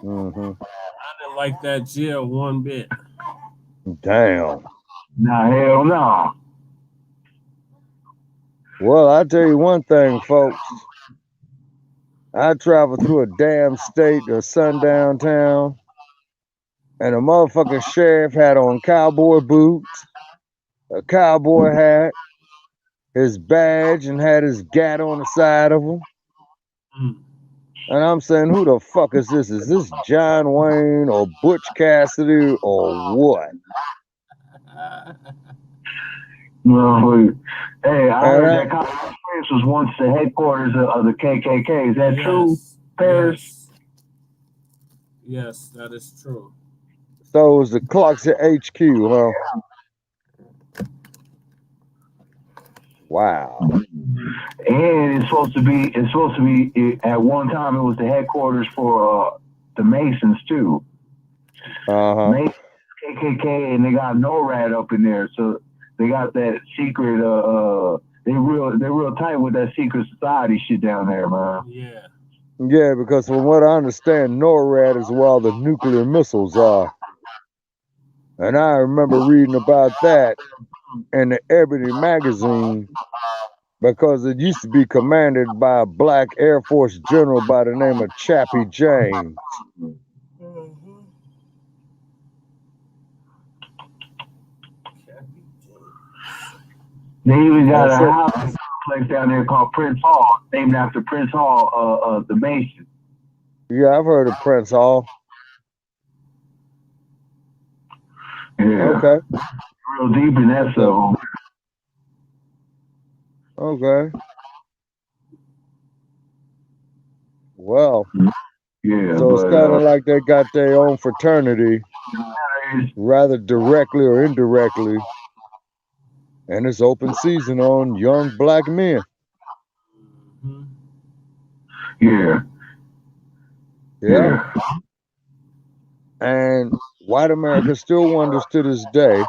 Mm-hmm. I didn't like that jail one bit. Damn. Nah, hell no. Well, I'll tell you one thing, folks. I traveled through a damn state, a sundown town, and a motherfucking sheriff had on cowboy boots, a cowboy hat, his badge, and had his gat on the side of him. Mm. And I'm saying, who the fuck is this? Is this John Wayne or Butch Cassidy or what? No, hey, I And heard that Counts was once the headquarters of the KKK. Is that true, Paris? Yes, that is true. So it was the Clocks at HQ, huh? Wow. And it's supposed to be at one time it was the headquarters for the Masons too. Uh-huh. Masons, KKK, and they got NORAD up in there, so they got that secret. They're real tight with that secret society shit down there, man. Yeah. Yeah, because from what I understand, NORAD is where all the nuclear missiles are. And I remember reading about that in the Ebony magazine because it used to be commanded by a black Air Force general by the name of Chappie James. They even got a house place down there called Prince Hall, named after Prince Hall, the Mason. Yeah, I've heard of Prince Hall. Yeah. Okay. Real deep in that stuff. Okay. Well, yeah. So it's kind of like they got their own fraternity, rather directly or indirectly, and it's open season on young black men. Yeah. Yeah. And white America still wonders to this day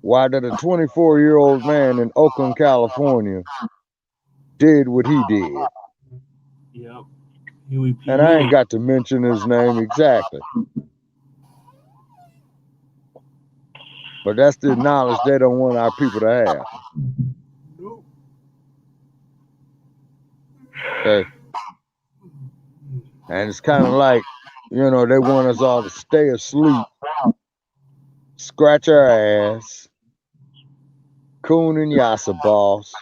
why that a 24-year-old man in Oakland, California did what he did. Yep. And I ain't got to mention his name exactly. But that's the knowledge they don't want our people to have. Okay. And it's kind of like, you know, they want us all to stay asleep, scratch our ass, coon and yassa boss,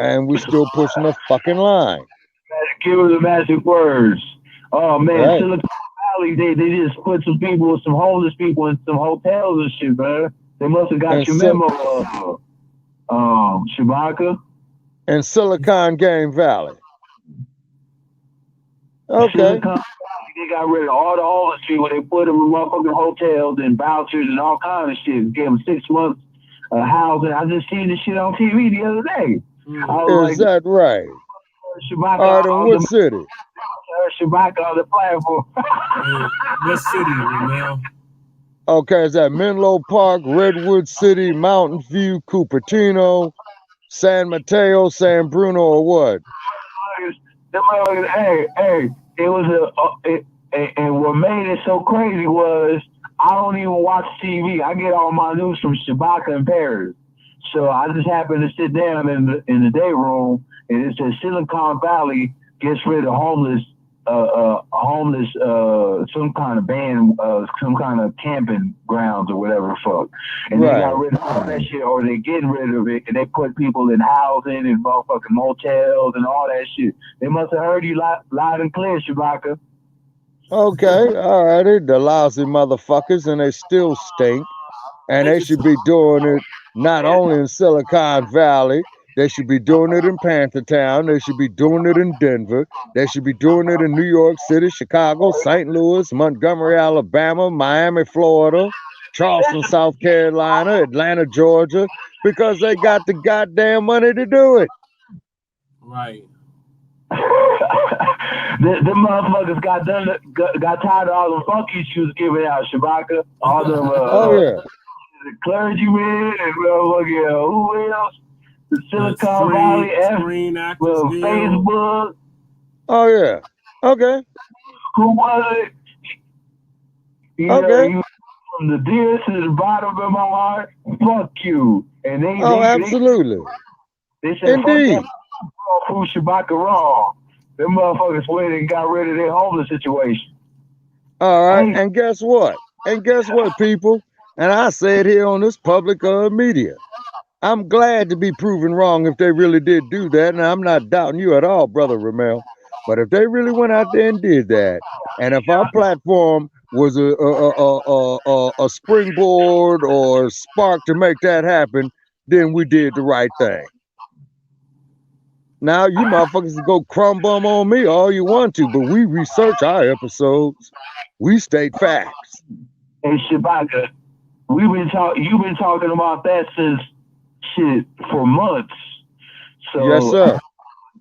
and we still pushing the fucking line. Give her the magic words. Oh man, Right. Silicon Valley, they just put some people, some homeless people in some hotels and shit, man. They must have got And your memo, Shabaka. In Silicon Game Valley. Okay. Silicon Valley, they got rid of all the homeless people. They put them in motherfucking hotels and vouchers and all kinds of shit. Gave them 6 months housing. I just seen this shit on TV the other day. I was Is that right? Shabaka, All right, in what city? Shabaka on the platform. What city, Ramel? Okay, is that Menlo Park, Redwood City, Mountain View, Cupertino, San Mateo, San Bruno, or what? Hey, it was and what made it so crazy was I don't even watch TV. I get all my news from Shabaka and Paris. So I just happened to sit down in the day room, and it says Silicon Valley gets rid of homeless, some kind of band, some kind of camping grounds or whatever the fuck. And they got rid of all that shit, or they getting rid of it, and they put people in housing and motherfucking motels and all that shit. They must have heard you loud and clear, Shabaka. Okay, all righty. The lousy motherfuckers, and they still stink. And they should be doing it not only in Silicon Valley, they should be doing it in Panthertown, they should be doing it in Denver, they should be doing it in New York City, Chicago, St. Louis, Montgomery, Alabama, Miami, Florida, Charleston, South Carolina, Atlanta, Georgia, because they got the goddamn money to do it. Right. The motherfuckers got tired of all the funky she was giving out, Shabaka. All them the clergymen and who else? The Silicon Valley, Facebook. Oh yeah. Okay. Who was it? You know, from the dearest to the bottom of my heart, fuck you. And they absolutely. They said, indeed. Fuck that food Shabaka wrong. Them motherfuckers went and got rid of their homeless situation. All right, and guess what? People? And I say it here on this public media. I'm glad to be proven wrong if they really did do that, and I'm not doubting you at all, Brother Ramel. But if they really went out there and did that, and if our platform was a springboard or a spark to make that happen, then we did the right thing. Now, you motherfuckers can go crumb bum on me all you want to, but we research our episodes. We state facts. Hey, Shabaka, you've been talking about that since shit for months. So yes, sir.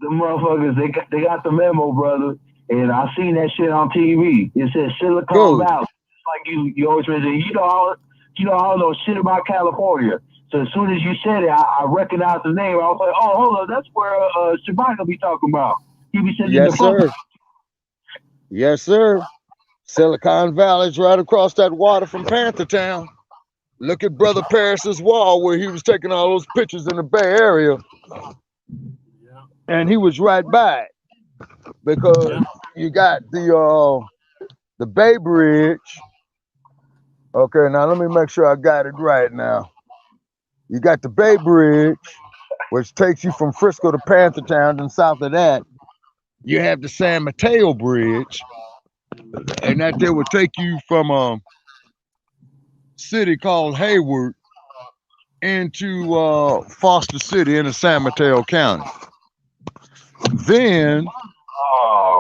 The motherfuckers, they got the memo, brother, and I seen that shit on TV. It says Silicon Valley. It's like you always mention, I don't know shit about California. So as soon as you said it, I recognized the name. I was like, oh, hold on, that's where Shabaka be talking about. He be sitting in the front. Yes, sir. Silicon Valley's right across that water from Panthertown. Look at Brother Paris's wall where he was taking all those pictures in the Bay Area. And he was right by it. Because you got the Bay Bridge. Okay, now let me make sure I got it right now. You got the Bay Bridge, which takes you from Frisco to Panthertown, and south of that, you have the San Mateo Bridge, and that there would take you from a city called Hayward into Foster City in the San Mateo County. Then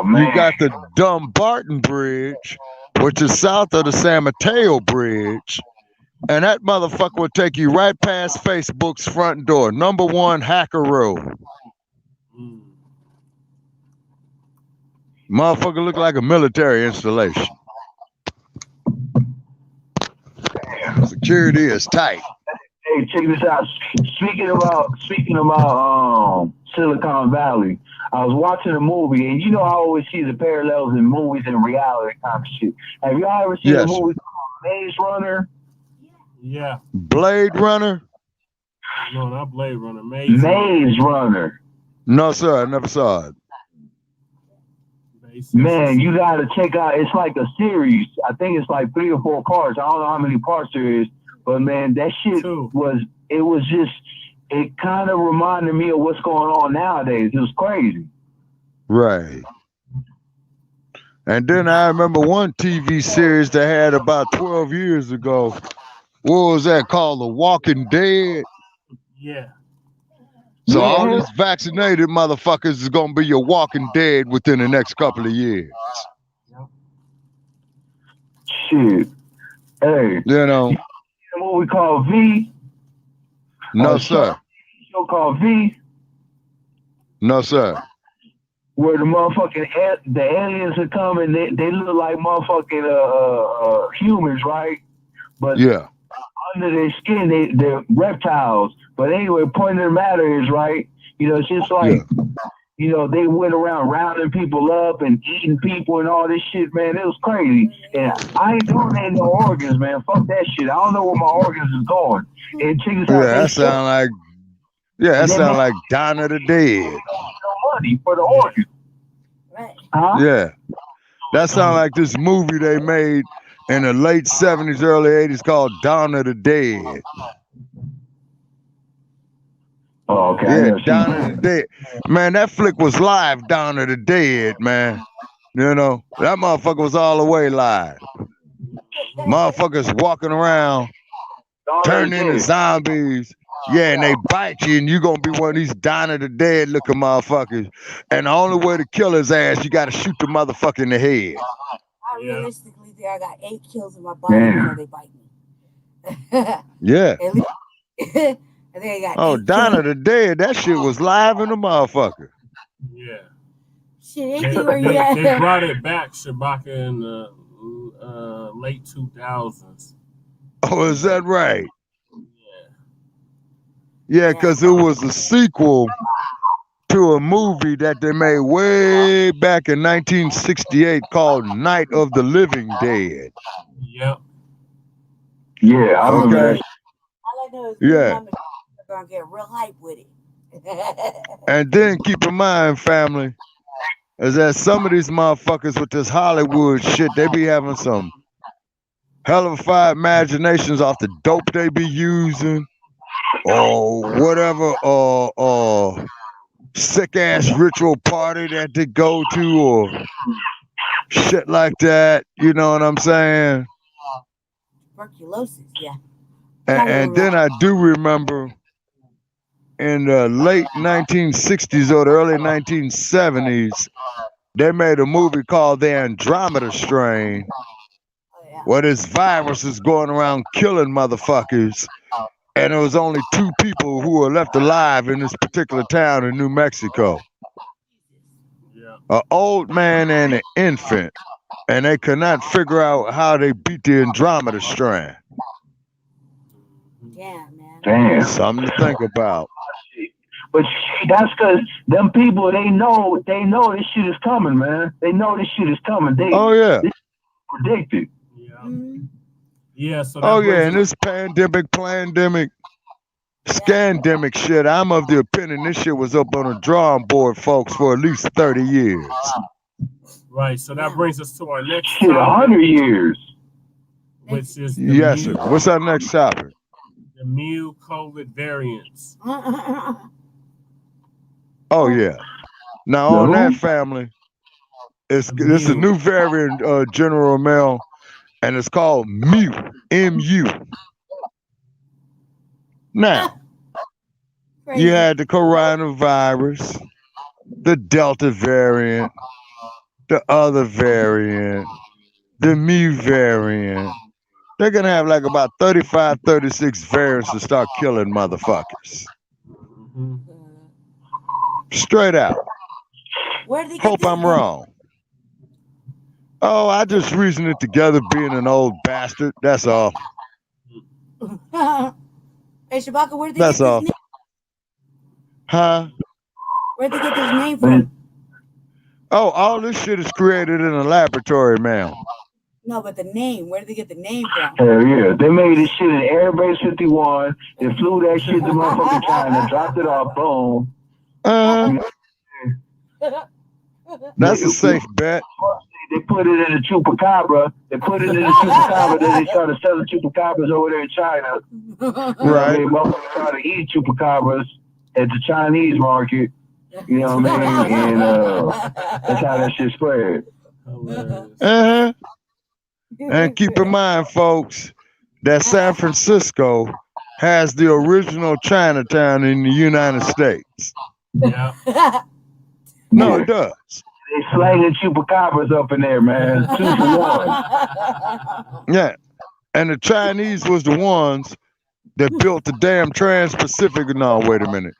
you got the Dumbarton Bridge, which is south of the San Mateo Bridge. And that motherfucker will take you right past Facebook's front door, number 1 Hacker Road. Motherfucker look like a military installation. Security is tight. Hey, check this out. Speaking about Silicon Valley, I was watching a movie, and I always see the parallels in movies and reality kind of shit. Have y'all ever seen a movie called Maze Runner? Yeah. Blade Runner? No, not Blade Runner. Maze Runner. No, sir, I never saw it. Man, you gotta check out. It's like a series. I think it's like 3 or 4 parts. I don't know how many parts there is, but man, that shit it kind of reminded me of what's going on nowadays. It was crazy. Right. And then I remember one TV series they had about 12 years ago. What was that called? The Walking Dead? Yeah. So all these vaccinated motherfuckers is gonna be your Walking Dead within the next couple of years. Shit. Hey. A movie called V? No, sir. Show called V? No, sir. Where the motherfucking the aliens are coming, they look like motherfucking humans, right? But under their skin, they're reptiles. But anyway, point of the matter is, right, it's just like You know, they went around rounding people up and eating people and all this shit, man. It was crazy. And I ain't donating no organs, man. Fuck that shit. I don't know where my organs is going. And check this out. Yeah, that sound like Dawn of the Dead. No money for the organs. Right. Huh? Yeah. That sound like this movie they made in the late 70s, early 80s called Dawn of the Dead. Oh, okay. Yeah, Dawn of the Dead. Man, that flick was live, Dawn of the Dead, man. You know, that motherfucker was all the way live. Motherfuckers walking around, turning into zombies. Yeah, and they bite you, and you gonna be one of these Dawn of the Dead looking motherfuckers. And the only way to kill his ass, you gotta shoot the motherfucker in the head. I realistically think I got 8 kills in my body before they bite me. Yeah. I think I got Oh, Dawn of the Dead, that shit was live in the motherfucker. Yeah. Shit, where you at? They brought it back, Shabaka, in the late 2000s. Oh, is that right? Yeah, because it was a sequel to a movie that they made way back in 1968 called Night of the Living Dead. Yep. Yeah, I remember. All I know is yeah. We're gonna get real hype with it. And then keep in mind, family, is that some of these motherfuckers with this Hollywood shit, they be having some hellified imaginations off the dope they be using, or whatever, or sick ass ritual party that they go to, or shit like that. You know what I'm saying? Tuberculosis, yeah. And then I do remember in the late 1960s or the early 1970s, they made a movie called The Andromeda Strain, where this virus is going around killing motherfuckers. And there was only 2 people who were left alive in this particular town in New Mexico. An old man and an infant. And they could not figure out how they beat the Andromeda Strain. Damn, man. Damn. Something to think about. But that's because them people, they know this shit is coming, man. They know this shit is coming. They predicted. Yeah. Mm-hmm. Yeah. So. And this pandemic, scandemic shit. I'm of the opinion this shit was up on a drawing board, folks, for at least 30 years. Right. So that brings us to our next. Shit, 100 years. Which is sir. What's our next topic? The mu COVID variants. Oh yeah. Now on that, family, this is a new variant, General Mel, and it's called mu, M-U. Now, you had the coronavirus, the Delta variant, the other variant, the mu variant. They're gonna have like about 35, 36 variants to start killing motherfuckers. Mm-hmm. Straight out. Where did they Hope I'm wrong. Oh, I just reasoned it together being an old bastard. That's all. Hey, Shabaka, where did they get this name? Huh? Where'd they get this name from? Oh, all this shit is created in a laboratory, ma'am. No, but the name. Where did they get the name from? Hell yeah. They made this shit in Airbase 51. They flew that shit to motherfucking China, dropped it off, boom. That's a safe bet. They put it in the chupacabra. Then they started selling chupacabras over there in China. Right. They motherfuckers started eating chupacabras at the Chinese market. You know what I mean? And that's how that shit spread. And keep in mind, folks, that San Francisco has the original Chinatown in the United States. Yeah. No, it does. They slanging chupacabras up in there, man. 2 for 1. Yeah. And the Chinese was the ones that built the damn Trans-Pacific. No, wait a minute.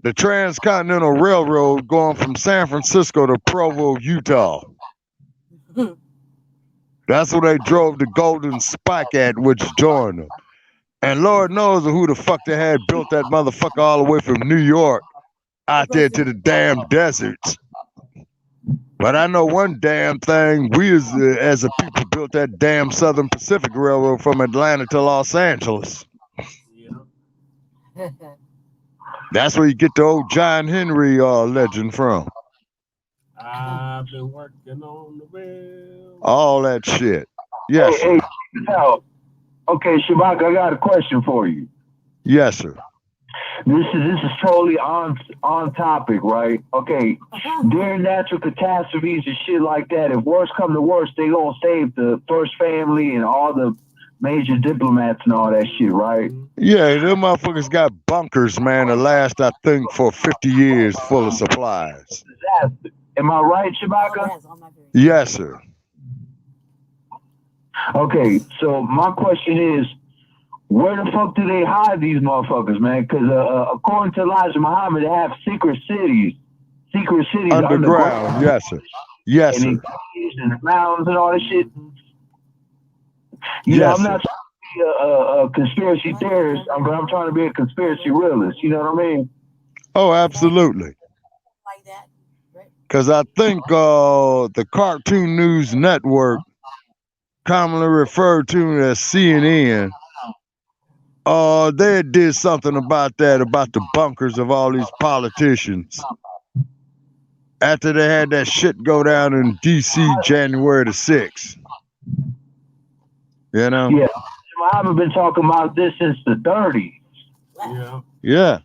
The Transcontinental Railroad going from San Francisco to Provo, Utah. That's where they drove the Golden Spike at, which joined them. And Lord knows who the fuck they had built that motherfucker all the way from New York out there to the damn deserts. But I know one damn thing. We as a people built that damn Southern Pacific Railroad from Atlanta to Los Angeles. Yeah. That's where you get the old John Henry legend from. I've been working on the rail. All that shit. Yes, Hey, sir. now, okay, Shabak, I got a question for you. Yes, sir. This is totally on topic, right? Okay, during natural catastrophes and shit like that, if worse come to worse, they gonna save the first family and all the major diplomats and all that shit, right? Yeah, them motherfuckers got bunkers, man, that last, I think, for 50 years full of supplies. Am I right, Shabaka? Yes, sir. Okay, so my question is, where the fuck do they hide these motherfuckers, man? Because according to Elijah Muhammad, they have secret cities Underground. Yes, sir. Yes, sir. And in the mountains and all that shit. You know, I'm not trying to be a conspiracy theorist, but I'm trying to be a conspiracy realist. You know what I mean? Oh, absolutely. Like that. Because I think the Cartoon News Network, commonly referred to as CNN, they did something about that, about the bunkers of all these politicians. After they had that shit go down in D.C. January the 6th. You know? Yeah. I haven't been talking about this since the 30s. Yeah. Yeah.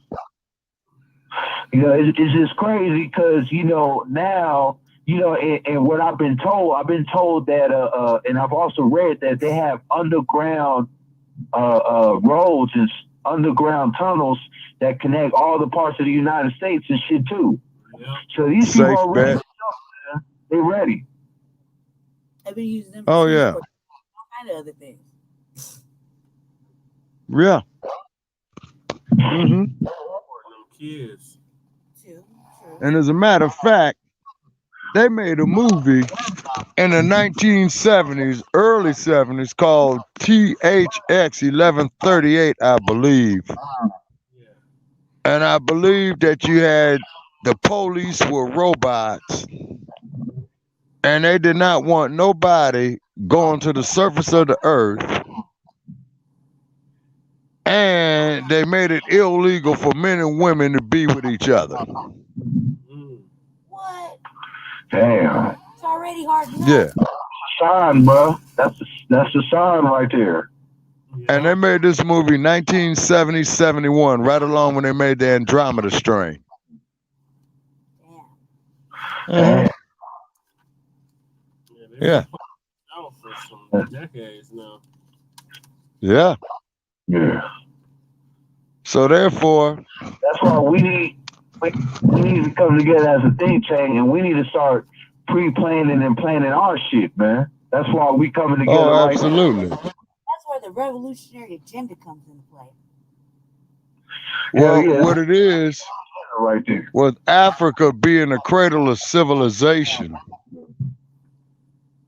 You know, it's just crazy because, you know, now, you know, and what I've been told that, and I've also read that they have underground roads and underground tunnels that connect all the parts of the United States and shit too. Yeah. So these people are ready. They're ready. I've been using them. Oh, yeah. For all kind of other things. Yeah. Mm-hmm. Kids. True. And as a matter of fact, they made a movie in the 1970s, early 70s, called THX 1138, I believe. Yeah. And I believe that you had the police were robots, and they did not want nobody going to the surface of the earth. And they made it illegal for men and women to be with each other. What? Damn. It's already hard enough. Yeah. Sign, bro. That's the sign right there. Yeah. And they made this movie 1970-71, right along when they made the Andromeda Strain. Damn. Yeah. Out for some decades now. Yeah. Yeah. So therefore, that's why we need to come together as a think tank, and we need to start pre-planning and planning our shit, man. That's why we coming together. Oh, absolutely. That's where the revolutionary agenda comes into play. Well, yeah. what it is, right there, with Africa being a cradle of civilization,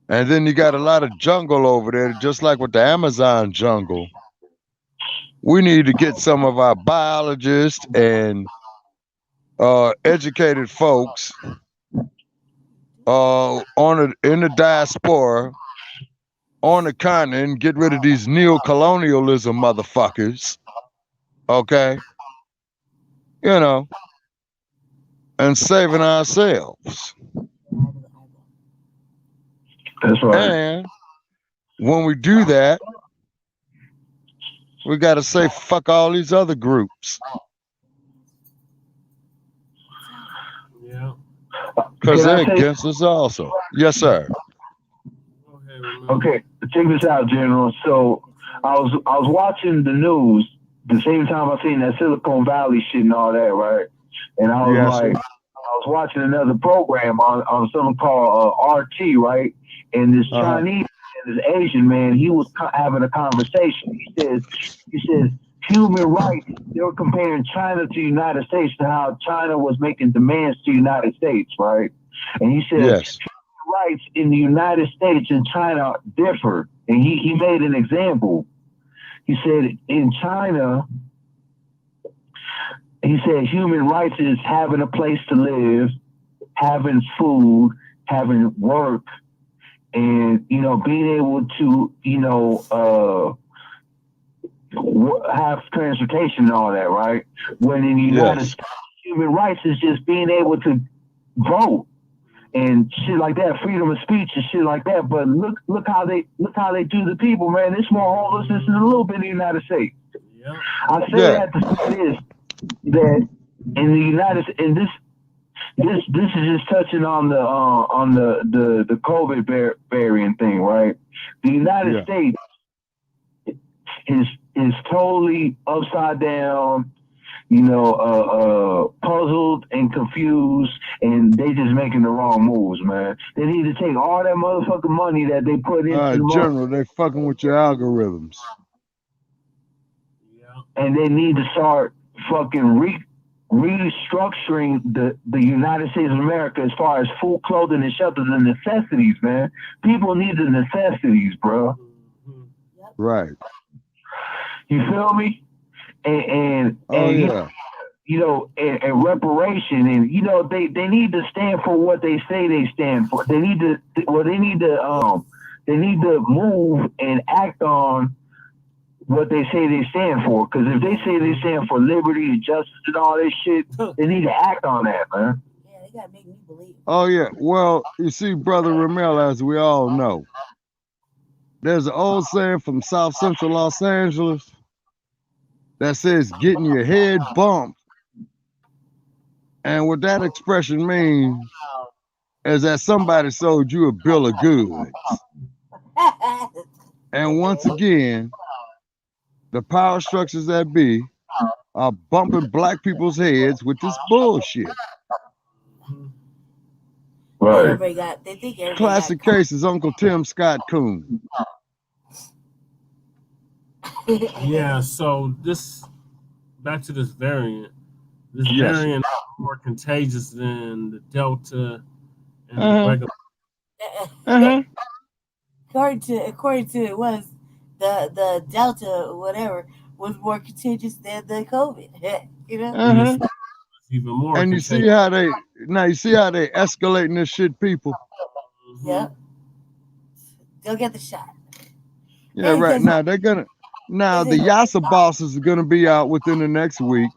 and then you got a lot of jungle over there, just like with the Amazon jungle. We need to get some of our biologists and educated folks in the diaspora, on the continent, get rid of these neo-colonialism motherfuckers, okay? You know, and saving ourselves. That's right. And when we do that, we got to say fuck all these other groups. Yeah. Because they're against us also. Yes, sir. Okay, check this out, General. So I was watching the news the same time I seen that Silicon Valley shit and all that, right? And I was I was watching another program on something called RT, right? And this Chinese and this Asian man, he was having a conversation. He says human rights. They were comparing China to the United States to how China was making demands to the United States, right? And he said human rights in the United States and China differ. And he made an example. He said in China, he said human rights is having a place to live, having food, having work, and being able to have transportation and all that, right? When in the United States, human rights is just being able to vote and shit like that, freedom of speech and shit like that. But look how they do the people, man. There's more homelessness in a little bit in the United States. Yeah. I say that to say this, that in the United States, this is just touching on the COVID variant thing, right? The United States is totally upside down, puzzled and confused, and they just making the wrong moves, man. They need to take all that motherfucking money that they put into General, they fucking with your algorithms. And they need to start fucking restructuring the United States of America as far as food, clothing, and shelter, the necessities, man. People need the necessities, bro. Right. You feel me? And reparation, and they need to stand for what they say they stand for. They need to move and act on what they say they stand for. Because if they say they stand for liberty and justice and all this shit, they need to act on that, man. Yeah, they gotta make me believe. Oh yeah. Well, you see, Brother Ramel, as we all know, there's an old saying from South Central Los Angeles that says getting your head bumped. And what that expression means is that somebody sold you a bill of goods. And once again, the power structures that be are bumping black people's heads with this bullshit. Right. Classic case is Uncle Tim Scott Coon. Yeah, so back to this variant. This variant is more contagious than the Delta and the regular. According to it was the Delta or whatever was more contagious than the COVID. Even more. And you see how they escalating this shit, people. Yep. Go get the shot. Yeah, right now the Yasa bosses are gonna be out within the next week,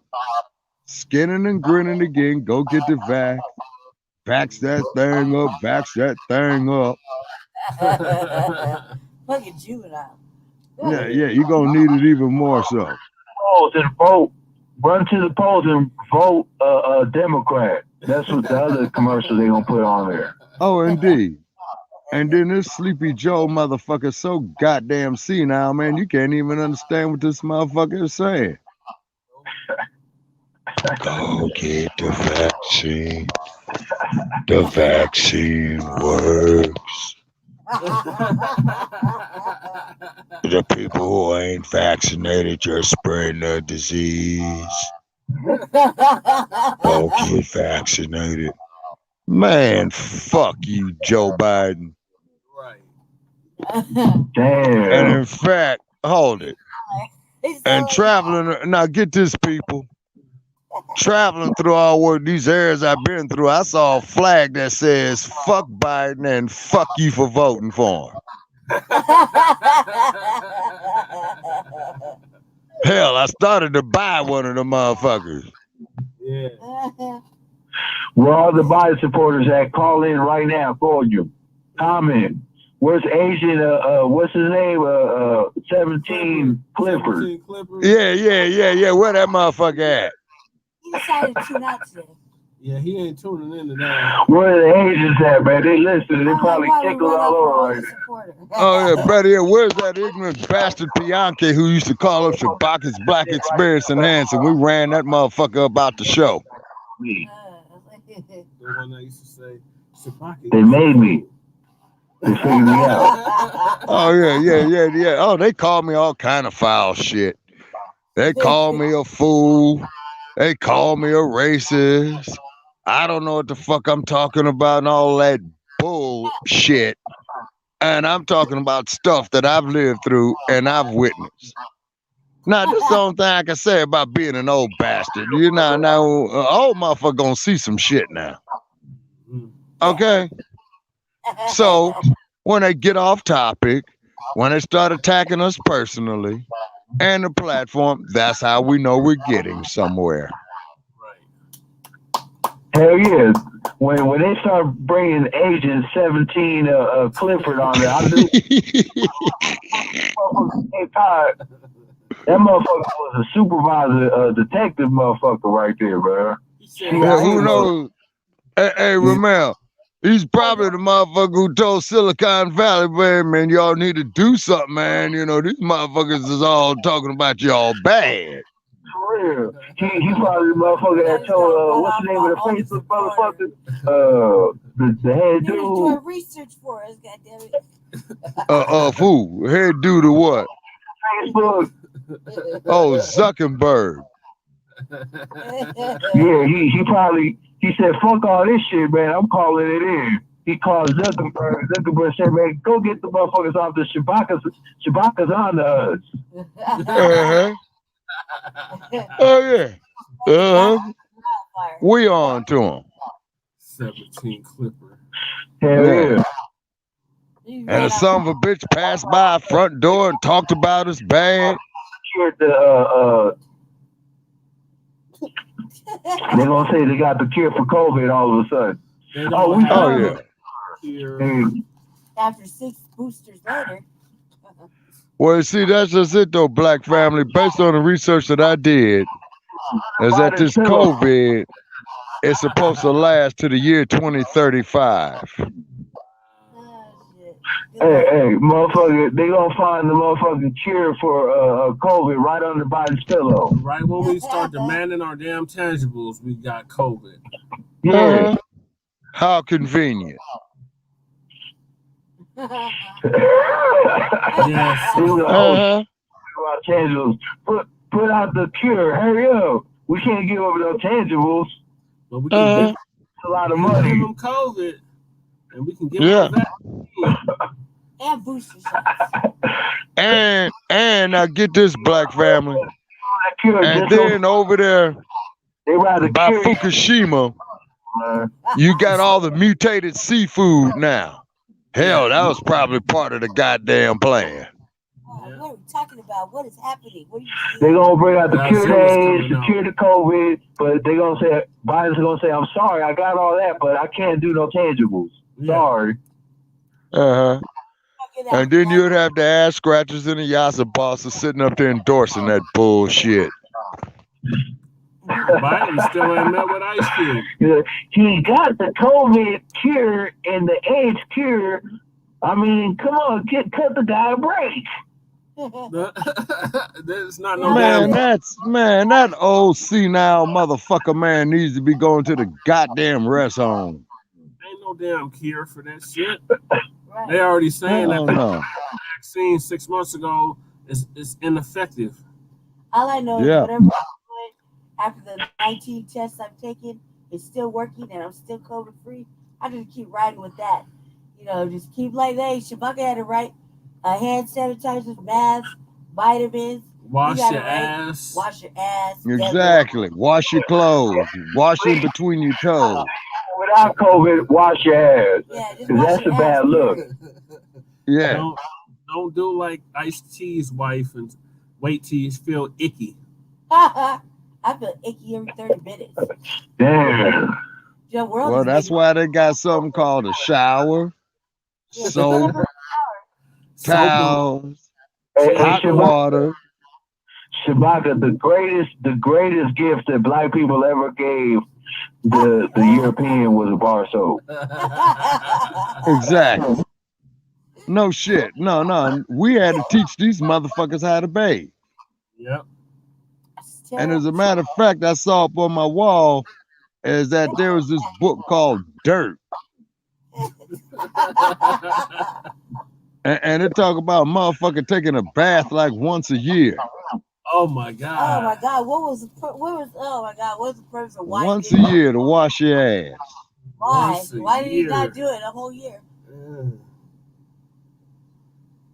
skinning and grinning again. Go get the vax. Vax that thing up. Vax that thing up. Fucking juvenile. Yeah, you're gonna need it even more so. And vote. Run to the polls and vote Democrat. That's what the other commercial they gonna put on there. Oh, indeed. And then this Sleepy Joe motherfucker so goddamn senile, man, you can't even understand what this motherfucker is saying. Go get the vaccine. The vaccine works. The people who ain't vaccinated, you're spreading the disease. Don't get vaccinated. Man, fuck you, Joe Biden. Right. Damn. And in fact, hold it. And traveling, now get this, people. Traveling through all these areas I've been through, I saw a flag that says fuck Biden and fuck you for voting for him. Hell, I started to buy one of the motherfuckers. Yeah. Where all the Biden supporters at? Call in right now for you. Comment. Where's Asian? What's his name? 17 Clippers. Yeah. Where that motherfucker at? He decided to tune out today. Yeah, he ain't tuning in today. Where are the Asians at, man? They listen. They probably tickled all over right now. Oh yeah, brother. Where's that ignorant bastard Bianchi who used to call up Shabaka's Black Experience Enhanced, and we ran that motherfucker up out the show? The one that used to say, Shabaka. They made me. They figured me out. Oh yeah. Oh, they called me all kind of foul shit. They called me a fool. They called me a racist. I don't know what the fuck I'm talking about and all that bullshit. And I'm talking about stuff that I've lived through and I've witnessed. Now, this is the only thing I can say about being an old bastard. You know, now, old motherfucker gonna see some shit now. Okay? So, when they get off topic, when they start attacking us personally and the platform, that's how we know we're getting somewhere. Hell yeah. When they start bringing Agent 17 Clifford on there, I knew that motherfucker was a supervisor, detective motherfucker right there, bro. Yeah, who knows? Hey, Ramel, he's probably the motherfucker who told Silicon Valley, man, y'all need to do something, man. You know, these motherfuckers is all talking about y'all bad. For real. He probably the motherfucker that told, what's the name of the Facebook motherfucker? The head dude. He was doing research for us, goddammit. Who? Head dude to what? Facebook. Oh, Zuckerberg. Yeah, he said, fuck all this shit, man. I'm calling it in. He called Zuckerberg. Zuckerberg said, man, go get the motherfuckers off the Shabaka's on us. Uh-huh. Oh, yeah. We on to him. 17 Clipper. Hell yeah. And the son of a bitch passed by our front door and talked about us bad. They're gonna say they got the cure for COVID all of a sudden. Yeah. After 6 boosters later. Well, see, that's just it though, Black family. Based on the research that I did, is that this COVID is supposed to last to the year 2035. Hey, motherfucker, they gonna find the motherfucking cure for COVID right under Biden's pillow. Right when we start demanding our damn tangibles, we got COVID. Yeah. How convenient. Yes. Tangibles. Put out the cure. Hurry up. We can't give up no tangibles. But we can give a lot of money. Give them COVID, and we can give them that. And booster shots. And I get this, Black family. And then over there by Fukushima, you got all the mutated seafood now. Hell, that was probably part of the goddamn plan. What are we talking about? What is happening? What are you seeing? They're gonna bring out the cure days, the cure to COVID, but they're gonna say Biden's gonna say, I'm sorry, I got all that, but I can't do no tangibles. Sorry. And then you'd have the ass scratchers and the Yasa bosses sitting up there endorsing that bullshit. Biden still ain't met with Ice Cube. He got the COVID cure and the AIDS cure. I mean, come on, cut the guy a break. There's not no that old senile motherfucker man needs to be going to the goddamn rest home. Ain't no damn cure for that shit. They already saying that the vaccine 6 months ago is ineffective. All I know is whatever I'm doing after the 19 tests I've taken is still working and I'm still COVID free. I just keep riding with that. You know, just keep like that. Shabaka had it right. Hand sanitizers, masks, vitamins. Wash your ass. Wash your ass. Exactly. Wash your clothes. Wash in between your toes. Without COVID, wash your ass. Yeah, that's a bad look. Yeah. Don't do like Ice-T's wife and wait till you feel icky. I feel icky every 30 minutes. Damn. Well, that's why they got something called a shower, soap, towels, hot water. Shabaka, the greatest gift that Black people ever gave the European was a bar soap. Exactly. No shit. No. We had to teach these motherfuckers how to bathe. Yep. And as a matter of fact, I saw up on my wall is that there was this book called Dirt. and it talk about motherfucker taking a bath like once a year. Oh my god. Oh my god. What was the purpose of why? Once a year to wash your ass. Why? Why did he not do it a whole year?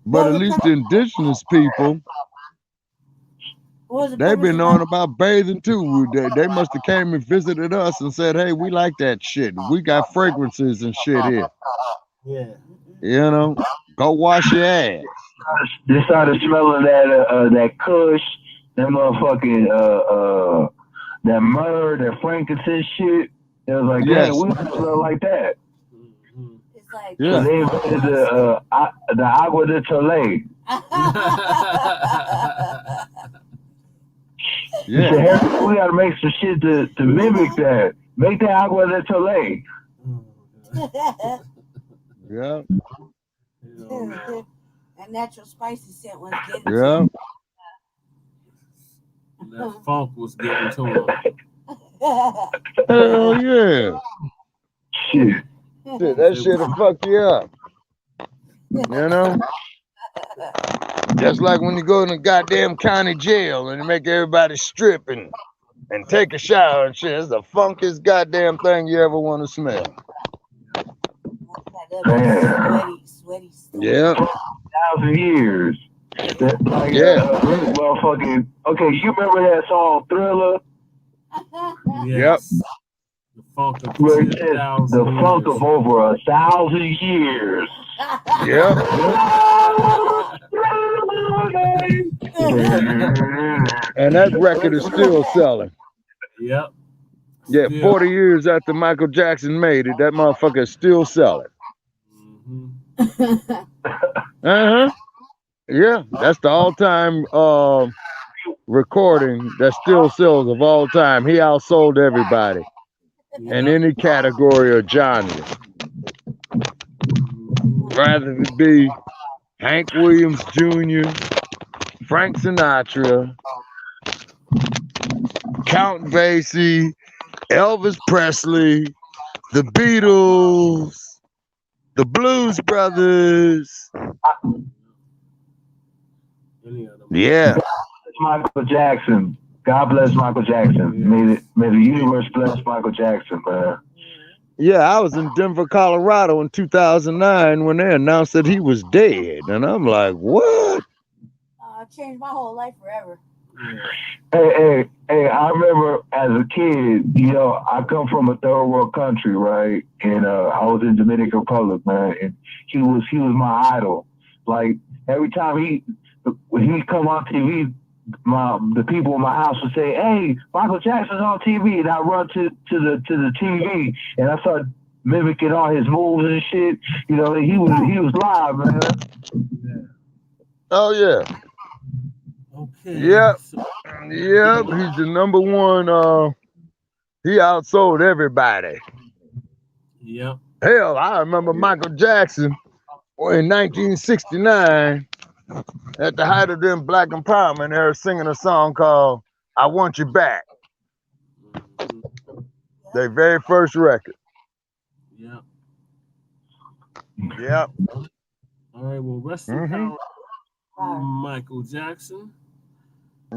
But at least the indigenous people, They've been knowing about bathing too. They must have came and visited us and said, "Hey, we like that shit. We got fragrances and shit here. Yeah. You know, go wash your ass." They started smelling that Kush, that motherfucking that myrrh, that frankincense shit. It was like, Yes. damn, we don't smell like that. It's like, Yeah. So they invented the agua de Tolay. Yeah. So Harry, we gotta make some shit to mimic that. Make that agua de Tolay. Yeah. that natural spicy scent was getting Yeah. That funk was getting to him. Hell yeah. Shit. Shit, that shit'll fuck you up. You know? Just like when you go in the goddamn county jail and they make everybody strip and take a shower and shit. It's the funkiest goddamn thing you ever want to smell. Sweaty stuff. Yeah. 1,000 years. Like, Yeah. motherfucking. Okay, you remember that song Thriller? Yes. The funk of Where it says 2,000 the funk years. of over 1,000 years. Yeah. And that record is still selling. Yep. Yeah, Still. 40 years after Michael Jackson made it, that motherfucker is still selling. Mm-hmm. Uh-huh. Yeah, that's the all-time recording that still sells of all time. He outsold everybody in any category or genre. Rather it be Hank Williams Jr., Frank Sinatra, Count Basie, Elvis Presley, the Beatles, the Blues Brothers. Yeah. Michael Jackson. God bless Michael Jackson. May the universe bless Michael Jackson, man. Yeah, I was in Denver, Colorado in 2009 when they announced that he was dead. And I'm like, what? Changed my whole life forever. Hey, I remember as a kid, you know, I come from a third world country, right? And I was in Dominican Republic, man, and he was my idol. Like every time when he come on TV, the people in my house would say, "Hey, Michael Jackson's on TV," and I run to the TV and I start mimicking all his moves and shit. You know, he was live, man. Oh yeah. Okay. Yep. Yep. He's the number one. He outsold everybody. Yep. Hell, I remember Michael Jackson in 1969 at the height of them Black empowerment. They were singing a song called "I Want You Back." Their very first record. Yep. Yep. All right. Well, rest in power, Michael Jackson.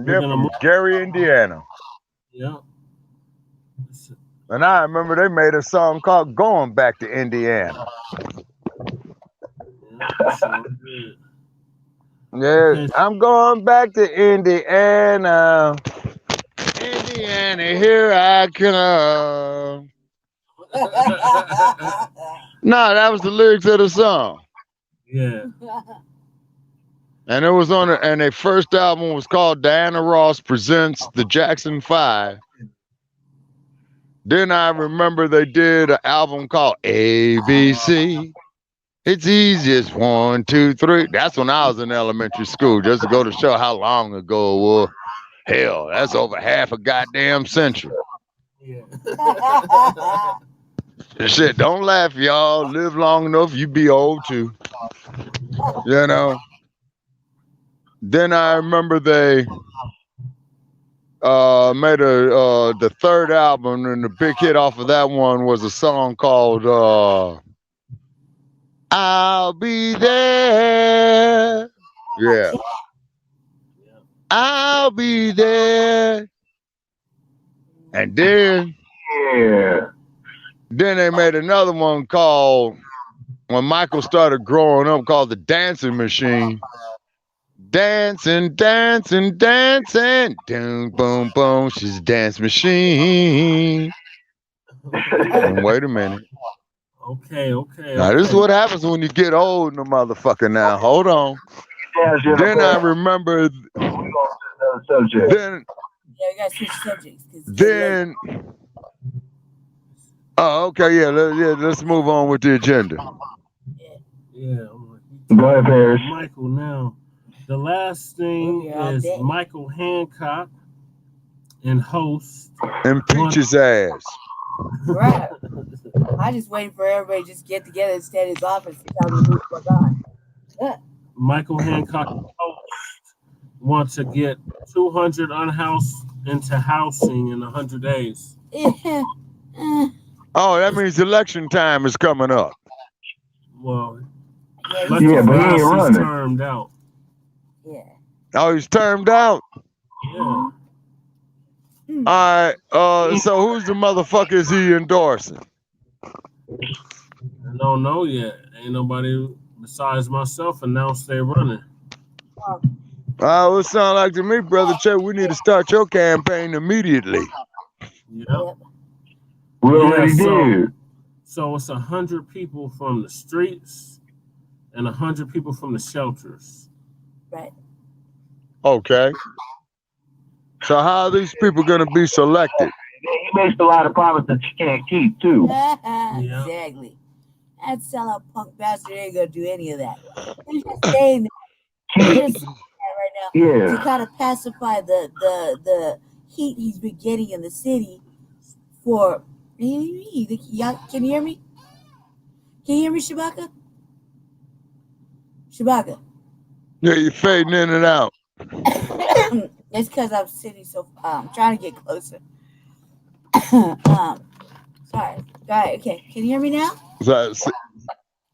Yeah, from Gary, Indiana. Yep. And I remember they made a song called "Going Back to Indiana." Yeah, I'm going back to Indiana. Indiana, here I come. No, that was the lyrics of the song. Yeah. And it was on and their first album was called Diana Ross Presents the Jackson 5. Then I remember they did an album called ABC. It's easy as 1, 2, 3. That's when I was in elementary school, just to go to show how long ago it was. Hell, that's over half a goddamn century. Yeah. Shit, don't laugh, y'all. Live long enough, you be old too. You know. Then I remember they made the third album, and the big hit off of that one was a song called "I'll Be There." Yeah. I'll be there. And then they made another one called, when Michael started growing up, called "The Dancing Machine." dancing, dancing, dancing. Boom, boom, boom. She's a dance machine. And wait a minute. Okay. Now, this is what happens when you get old in the motherfucker now. Hold on. Then I remember. Then. Yeah, we gotta switch subjects. Then. Oh, okay. Yeah. Let's move on with the agenda. Yeah. Go ahead, Paris. Michael now. The last thing is Michael Hancocc and host. Impeach his ass. Right. I just waiting for everybody to just get together and stay in his office and tell me who's what's on. Michael Hancocc wants to get 200 unhoused into housing in 100 days. Oh, that means election time is coming up. Well, but he ain't running. He's termed out. Yeah. Oh, he's termed out? Yeah. All right. So who's the motherfucker is he endorsing? I don't know yet. Ain't nobody besides myself announced they're running. It sounds like to me, Brother Che, we need to start your campaign immediately. Yep. We already did. So it's 100 people from the streets and 100 people from the shelters. Right. Okay. So how are these people going to be selected? He makes a lot of promises that you can't keep, too. Exactly. That sellout punk bastard ain't going to do any of that. He's just saying that. He's just saying that right now to kind of pacify the heat he's been getting in the city for... Can you hear me? Can you hear me, Shabaka? Shabaka. Yeah, you're fading in and out. It's because I'm sitting so... I'm trying to get closer. Sorry. All right, okay. Can you hear me now?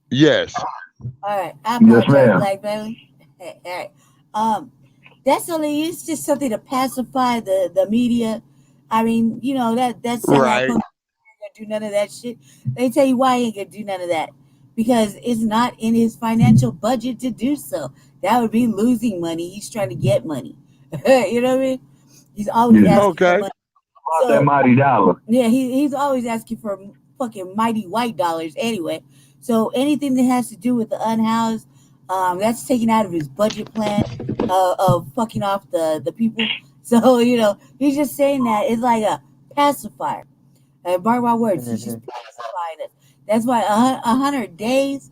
Yes. All right. I apologize, Black Belly. All right. That's only... It's just something to pacify the media. I mean, you know, that's... Right. Do none of that shit. They tell you why he ain't gonna do none of that, because it's not in his financial budget to do so. That would be losing money. He's trying to get money. You know what I mean? He's always asking for money. So, that mighty dollar. Yeah, he's always asking for fucking mighty white dollars anyway. So anything that has to do with the unhoused, that's taken out of his budget plan of fucking off the people. So, you know, he's just saying that it's like a pacifier. Mark my words, he's just pacifying us. That's why 100 days.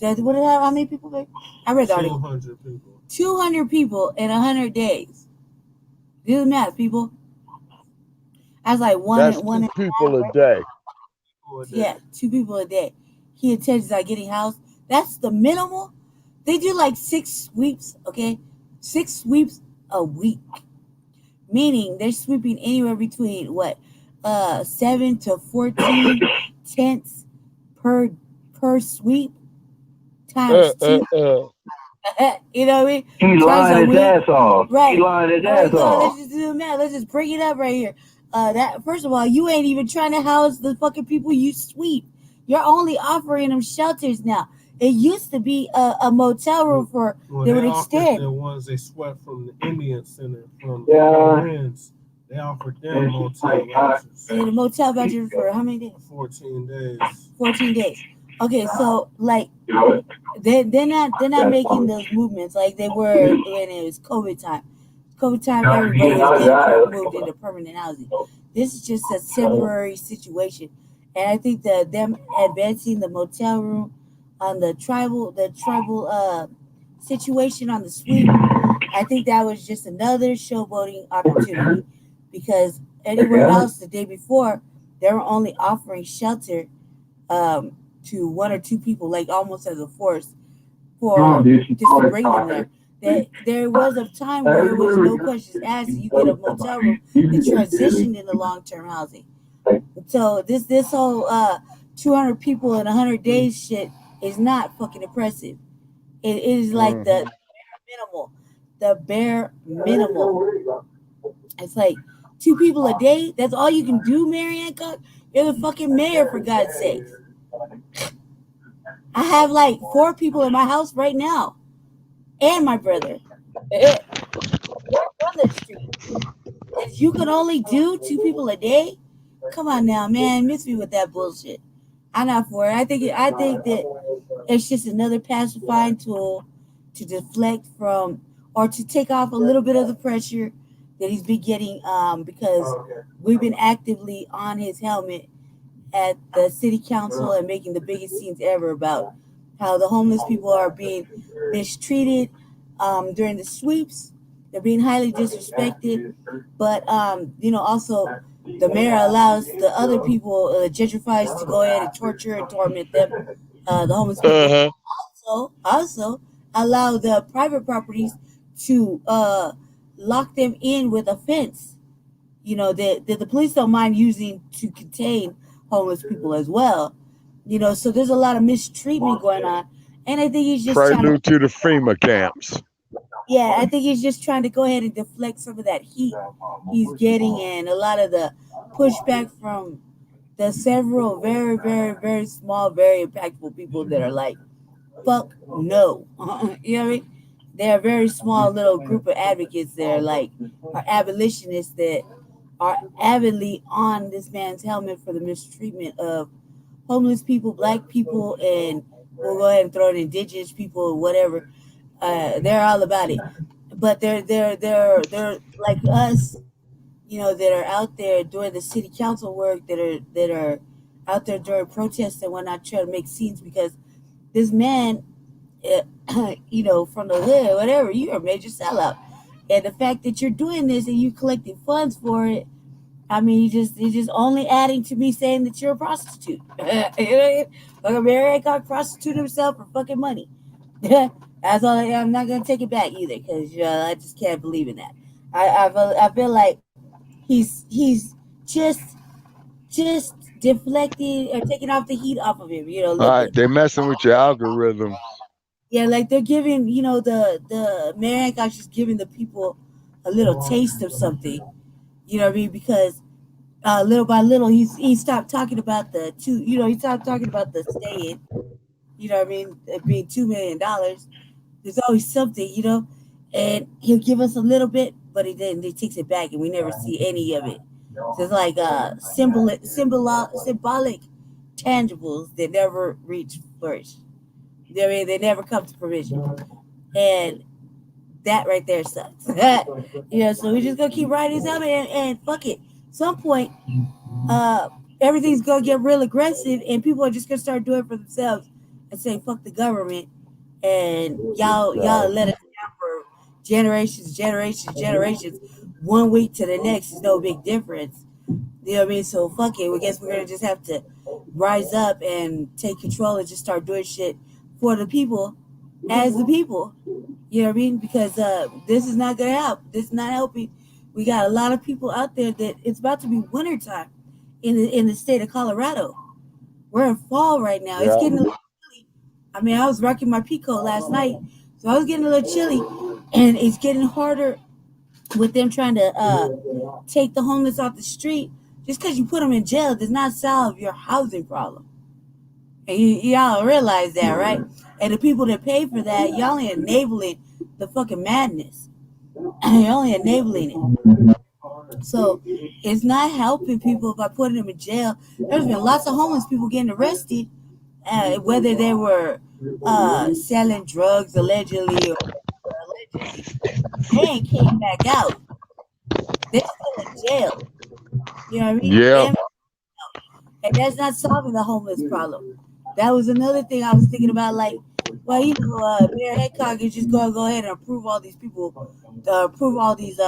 How many people? I read the article. 200 people. 200 people in 100 days. Do the math, people. That's like one people a day. Yeah, 2 people a day. He intends on getting housed. That's the minimal. They do like 6 sweeps, okay? 6 sweeps a week. Meaning they're sweeping anywhere between 7 to 14 tents per sweep times 2. You know what I mean? He's lying his ass off. Right. He's lying his ass off. Let's just do the math. Let's just bring it up right here. That first of all, you ain't even trying to house the fucking people you sweep. You're only offering them shelters now. It used to be a motel room they would extend. The ones they swept from the Indian Center from the Friends. They offered them motel vouchers. And the motel voucher for how many days? 14 days. 14 days. Okay, so like they're not making those movements like they were when it was COVID time. COVID time, everybody was getting moved into permanent housing. This is just a temporary situation, and I think that them advancing the motel room on the tribal situation on the sweep, I think that was just another showboating opportunity, because anywhere else the day before they were only offering shelter to 1 or 2 people, like almost as a force for just to bring them there. There was a time where it was no questions asked. You get a motel room that transitioned into long-term housing. So this whole 200 people in 100 days shit is not fucking impressive. It is like the bare minimal. It's like 2 people a day. That's all you can do, Mary Hancock. You're the fucking mayor, for God's sake. I have like 4 people in my house right now, and my brother. They're on the street. And you can only do 2 people a day. Come on now, man, miss me with that bullshit. I'm not for it. I think that it's just another pacifying tool to deflect from or to take off a little bit of the pressure that he's been getting because we've been actively on his helmet at the city council and making the biggest scenes ever about how the homeless people are being mistreated during the sweeps. They're being highly disrespected, but also the mayor allows the other people, gentrifiers, to go ahead and torture and torment them, the homeless people. Also allow the private properties to lock them in with a fence. That the police don't mind using to contain homeless people as well. So there's a lot of mistreatment going on, and I think he's just prelude to the FEMA camps. Yeah, I think he's just trying to go ahead and deflect some of that heat he's getting, and a lot of the pushback from the several very, very, very small, very impactful people that are like, fuck no. You know what I mean? They're a very small little group of advocates that are like, are abolitionists that are avidly on this man's helmet for the mistreatment of homeless people, black people, and we'll go ahead and throw in indigenous people, whatever. They're all about it, but they're like us, that are out there doing the city council work, that are out there during protests and whatnot, trying to make scenes because this man, from the hood, whatever, you're a major sellout, and the fact that you're doing this and you collecting funds for it, I mean, you're just only adding to me saying that you're a prostitute. Like a Mary Hancocc prostitute himself for fucking money. That's all. I'm not gonna take it back either because I just can't believe in that. I feel like he's just deflecting or taking off the heat off of him. All right, they're messing with your algorithm. Yeah, like they're giving the Mary Hancocc just giving the people a little taste of something. You know what I mean? Because little by little, he stopped talking about the two. He stopped talking about the stay-in. You know what I mean? It being $2 million. There's always something, and he'll give us a little bit, but he takes it back, and we never see any of it. So it's like symbolic tangibles that never reach flourish. They never come to fruition, and that right there sucks. So we're just gonna keep riding this up, and fuck it. Some point, everything's gonna get real aggressive, and people are just gonna start doing it for themselves and say fuck the government, and y'all let us down for generations. 1 week to the next is no big difference. You know what I mean? So fuck it. I guess we're gonna just have to rise up and take control and just start doing shit for the people, as the people. You know what I mean? Because this is not gonna help. This is not helping. We got a lot of people out there that it's about to be wintertime in the state of Colorado. We're in fall right now. It's getting a little chilly. I mean, I was rocking my Pico last night, so I was getting a little chilly, and it's getting harder with them trying to take the homeless off the street. Just because you put them in jail does not solve your housing problem. And y'all realize that, right? And the people that pay for that, y'all only enabling the fucking madness. You're only enabling it. So it's not helping people by putting them in jail. There's been lots of homeless people getting arrested, whether they were selling drugs allegedly or they ain't came back out. They're still in jail. You know what I mean? Yeah. And that's not solving the homeless problem. That was another thing I was thinking about. Like, well, Mayor Hancocc is just going to go ahead and approve all these people, approve all these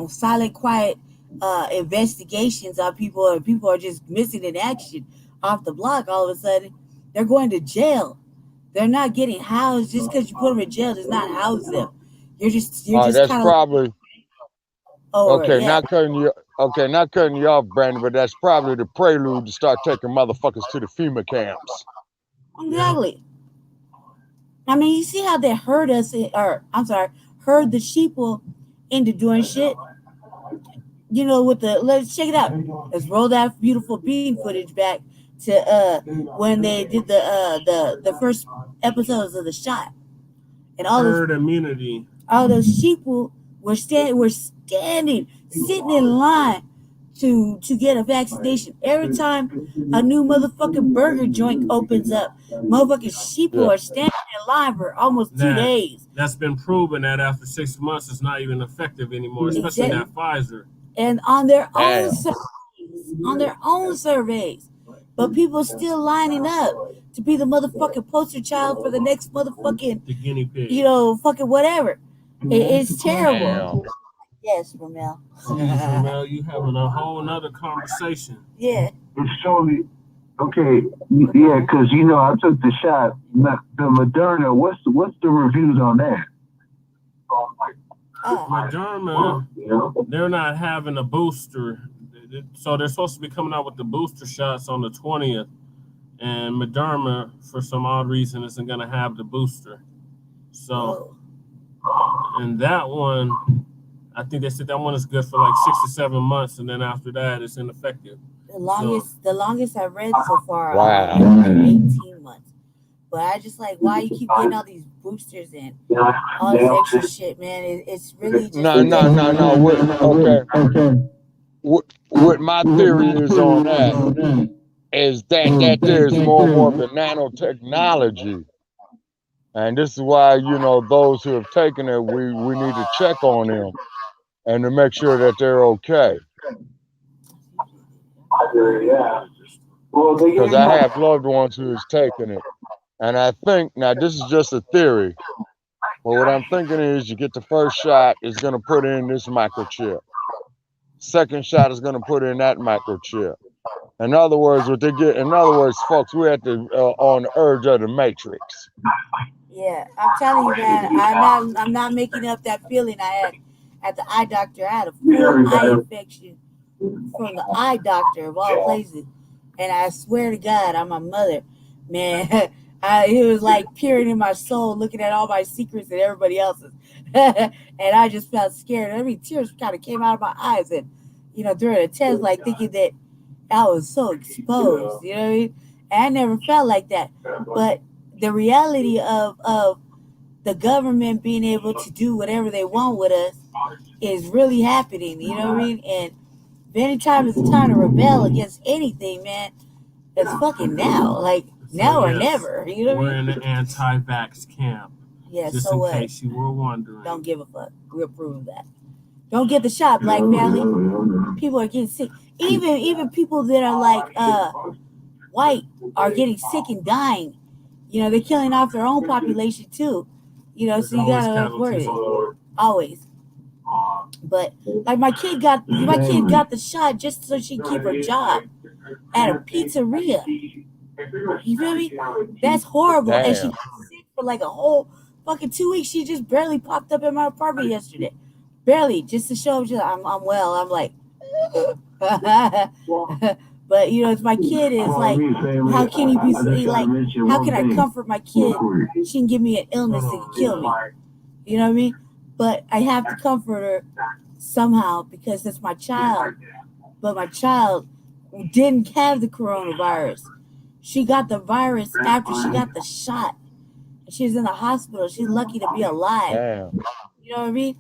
silent, quiet investigations on people, and people are just missing in action off the block. All of a sudden, they're going to jail. They're not getting housed. Just because you put them in jail does not house them. You're just that's kind probably. Okay, yeah. not cutting you off, Brandon, but that's probably the prelude to start taking motherfuckers to the FEMA camps. Exactly. I mean, you see how they herd the sheeple into doing shit. Let's check it out. Let's roll that beautiful bean footage back to when they did the first episodes of The Shot. And all herd immunity. all those sheeple were sitting in line to get a vaccination. Every time a new motherfucking burger joint opens up, motherfucking sheeple are standing in line for almost 2 days. That's been proven that after 6 months it's not even effective anymore, especially that Pfizer. And on their own surveys, but people still lining up to be the motherfucking poster child for the next motherfucking the guinea pig. Fucking whatever. It's terrible. Damn. Yes, Ramel. Ramel, you having a whole nother conversation. Yeah. It's totally okay. Yeah, because I took the shot. The Moderna. What's the reviews on that? Moderna, they're not having a booster, so they're supposed to be coming out with the booster shots on the 20th, and Moderna, for some odd reason, isn't going to have the booster. So, and that one, I think they said that one is good for like 6 to 7 months, and then after that, it's ineffective. The longest I've read so far, Wow. 18 months. But I just like, why you keep getting all these boosters and all this extra shit, man. It's really just... No. Okay. What my theory is on that is that there's more and more of the nanotechnology. And this is why, those who have taken it, we need to check on them and to make sure that they're okay. Because I have loved ones who has taken it. And I think, now this is just a theory, but what I'm thinking is you get the first shot, is going to put in this microchip. Second shot is going to put in that microchip. In other words, folks, we're at on the urge of the Matrix. Yeah, I'm telling you, man, I'm not making up that feeling I had at the eye doctor. I had a full eye infection from the eye doctor of all places. And I swear to God, I'm my mother, man. It was like peering in my soul, looking at all my secrets and everybody else's. And I just felt scared. I mean, tears kind of came out of my eyes. And, during a test, like thinking that I was so exposed, you know what I mean? And I never felt like that. But the reality of the government being able to do whatever they want with us is really happening, you know what I mean? And anytime is the time to rebel against anything, man, it's fucking now. Like, now or never. You know what I mean? We're in the anti-vax camp. Yeah, just so in case you were wondering. Don't give a fuck. We'll prove that. Don't get the shot, Black family. People are getting sick. Even people that are like white are getting sick and dying. They're killing off their own population too. So you gotta worry. Always. But like my kid got the shot just so she can keep her job at a pizzeria. You feel me? That's horrible. Damn. And she got sick for like a whole fucking 2 weeks. She just barely popped up in my apartment yesterday. Barely, just to show I'm well. I'm like, but it's my kid. Is like, how can he be like? How can I comfort my kid? She can give me an illness that can kill me. You know what I mean? But I have to comfort her somehow because that's my child. But my child didn't have the coronavirus. She got the virus after she got the shot. She's in the hospital. She's lucky to be alive. Damn. You know what I mean?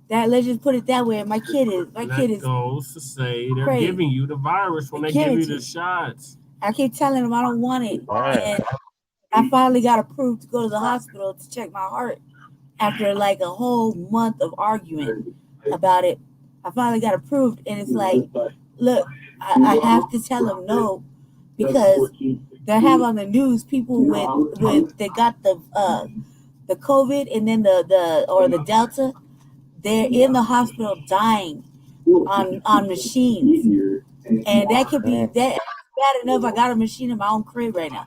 Let's just put it that way. My kid is goes to say they're crazy. Giving you the virus when they give you the shots. I keep telling them I don't want it. Right. And I finally got approved to go to the hospital to check my heart after like a whole month of arguing about it. I finally got approved, and it's like, look, I have to tell them no because they have on the news people with they got the COVID and then the Delta. They're in the hospital dying on machines, and that could be that bad enough. I got a machine in my own crib right now.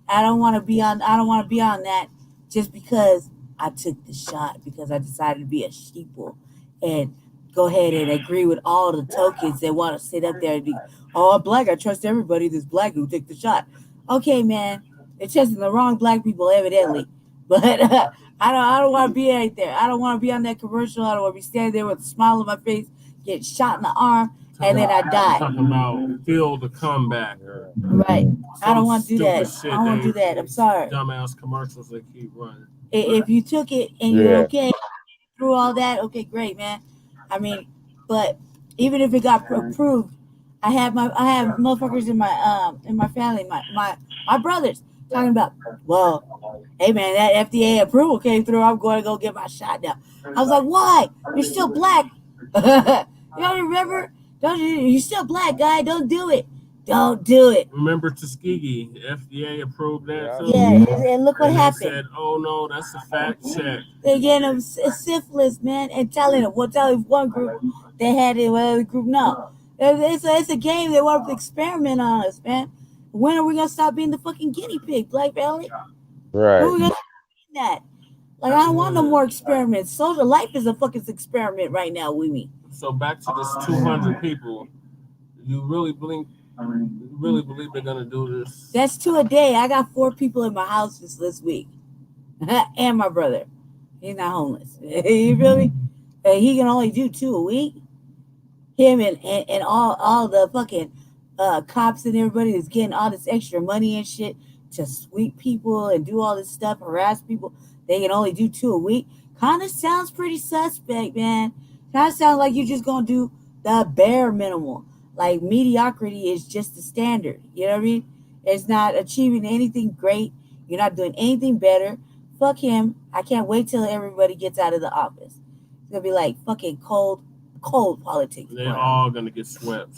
I don't want to be on that just because I took the shot, because I decided to be a sheeple and go ahead and agree with all the tokens that want to sit up there and be, oh, I'm Black. I trust everybody that's Black who took the shot. Okay, man, they're testing the wrong Black people evidently, but I don't want to be right there. I don't want to be on that commercial. I don't want to be standing there with a smile on my face, get shot in the arm, and then I die. Talking about feel the comeback. Right. I don't want to do that. I don't want to do that. I'm sorry. Dumbass commercials they keep running. If you took it and you're okay, through all that, okay, great, man. I mean, but even if it got approved, I have motherfuckers in my family, my brothers talking about, well, hey man, that FDA approval came through. I'm going to go get my shot now. I was like, why? You're still black. You don't remember? You're still black, guy. Don't do it. Don't do it. Remember Tuskegee? FDA approved that too. Yeah, and look what happened. They said, "Oh no, that's a fact check." They getting them syphilis, man, and telling one group they had it, other group no. It's a game. They want to experiment on us, man. When are we gonna stop being the fucking guinea pig, Black Valley? Right. When are we gonna stop being that? Like, I don't want no more experiments. Social life is a fucking experiment right now with me. So back to this 200 people. You really believe they're gonna do this? That's 2 a day. I got 4 people in my house this week, and my brother. He's not homeless. You feel me? He can only do 2 a week. Him and all the fucking cops and everybody is getting all this extra money and shit to sweep people and do all this stuff, harass people. They can only do 2 a week. Kind of sounds pretty suspect, man. Kind of sounds like you're just gonna do the bare minimum. Like, mediocrity is just the standard. You know what I mean? It's not achieving anything great. You're not doing anything better. Fuck him. I can't wait till everybody gets out of the office. It's gonna be like fucking cold politics. They're all gonna get swept.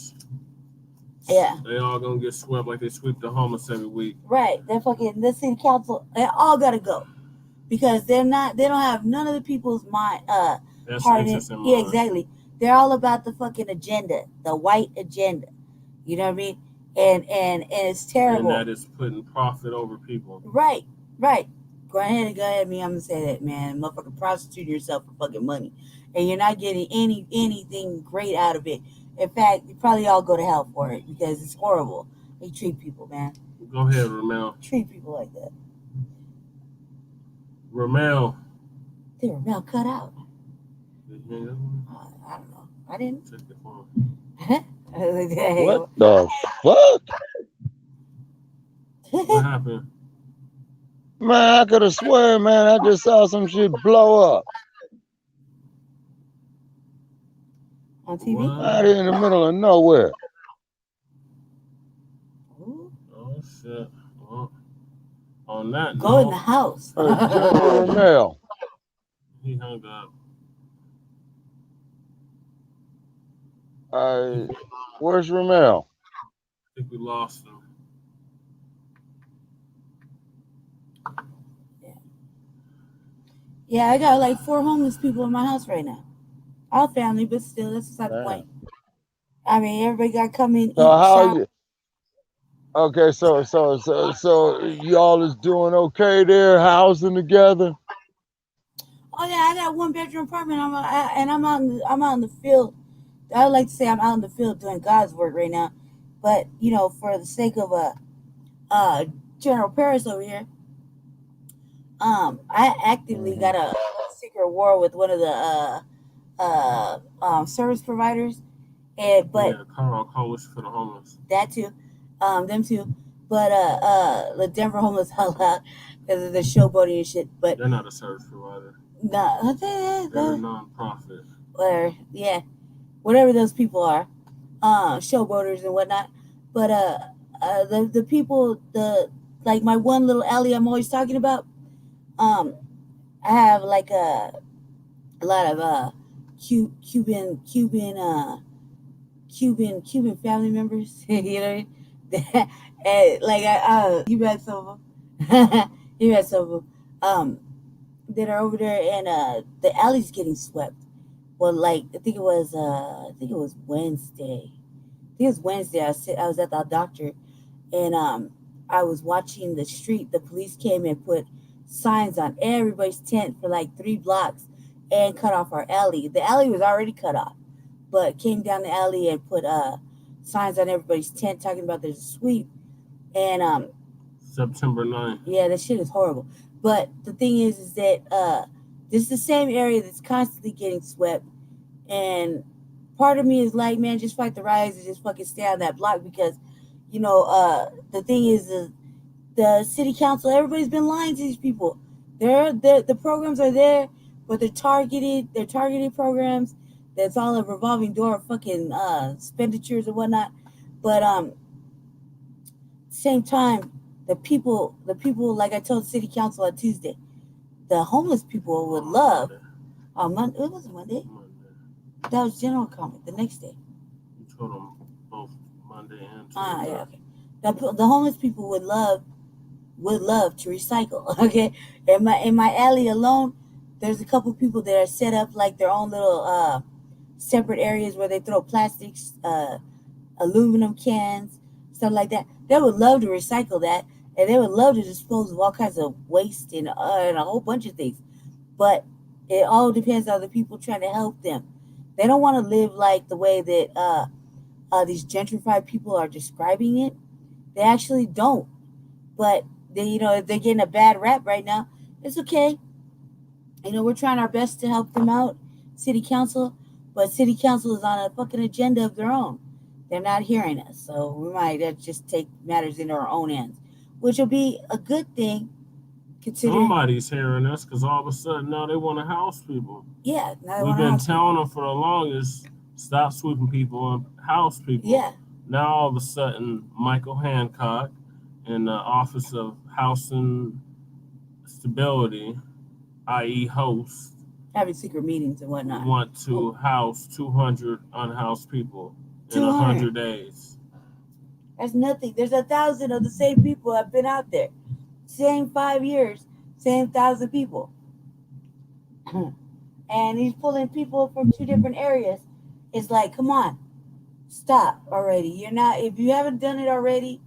Yeah. They all gonna get swept like they sweep the homeless every week. Right. They're fucking the city council. They all gotta go because they don't have none of the people's mind. That's Part interesting. in, yeah, exactly. They're all about the fucking agenda, the white agenda. You know what I mean? And it's terrible. And that is putting profit over people. Right. Go ahead, me. I'm gonna say that, man. Motherfucker, prostitute yourself for fucking money, and you're not getting anything great out of it. In fact, you probably all go to hell for it because it's horrible. They treat people, man. Go ahead, Ramel. Treat people like that. Ramel. Did Ramel cut out? I don't know. I didn't. Check your phone. What the fuck? What happened? Man, I could have swear, man, I just saw some shit blow up. On TV? What? Out here in the middle of nowhere. Oh, shit. Well, on that Go in the house. General Ramel. He hung up. Where's Ramel? I think we lost him. Yeah, I got like 4 homeless people in my house right now. All family, but still, that's beside the point. I mean, everybody got to come in. So how you? Okay, so y'all is doing okay there, housing together? Oh yeah, I got 1-bedroom apartment. I'm out in the field. I would like to say I'm out in the field doing God's work right now, but for the sake of General Paris over here, I actively got a secret war with one of the service providers, Carl Coalition for the Homeless. That too, them too, but the Denver Homeless Help because of the showboating and shit. But they're not a service provider. No, they're a non-profit. Or whatever those people are, showboaters and whatnot. But the people, like my one little alley I'm always talking about, I have like a lot of Cuban family members. You know what I mean? And like you met some of them. You met some of them that are over there, and the alley's getting swept. Well, like I think it was Wednesday. I was at the doctor, and I was watching the street. The police came and put signs on everybody's tent for like 3 blocks and cut off our alley. The alley was already cut off, but came down the alley and put signs on everybody's tent talking about there's a sweep. And September 9th. Yeah, that shit is horrible. But the thing is that this is the same area that's constantly getting swept. And part of me is like, man, just fight the riots and just fucking stay on that block because, the thing is the city council, everybody's been lying to these people. The programs are there, but they're targeted programs. That's all a revolving door of fucking expenditures and whatnot. But same time, the people, like I told City Council on Tuesday, the homeless people would love. On Monday, it was Monday. That was general comment. The next day. You told them both Monday and Tuesday. Yeah. Okay. The homeless people would love to recycle. Okay. In my alley alone, there's a couple people that are set up like their own little separate areas where they throw plastics, aluminum cans, stuff like that. They would love to recycle that, and they would love to dispose of all kinds of waste and a whole bunch of things. But it all depends on the people trying to help them. They don't want to live like the way that these gentrified people are describing it. They actually don't. But they, if they're getting a bad rap right now, it's okay. We're trying our best to help them out, City Council, but City Council is on a fucking agenda of their own. They're not hearing us, so we might just take matters into our own hands, which will be a good thing. Somebody's hearing us because all of a sudden now they want to house people. Yeah, we've been telling them for the longest, stop sweeping people and house people. Yeah. Now all of a sudden, Michael Hancocc in the Office of Housing Stability, i.e. HOST, having secret meetings and whatnot, want to house 200 unhoused people in 100 days. That's nothing. There's 1,000 of the same people have been out there. Same 5 years, same 1,000 people. And he's pulling people from 2 different areas. It's like, come on, stop already. You're not, if you haven't done it already,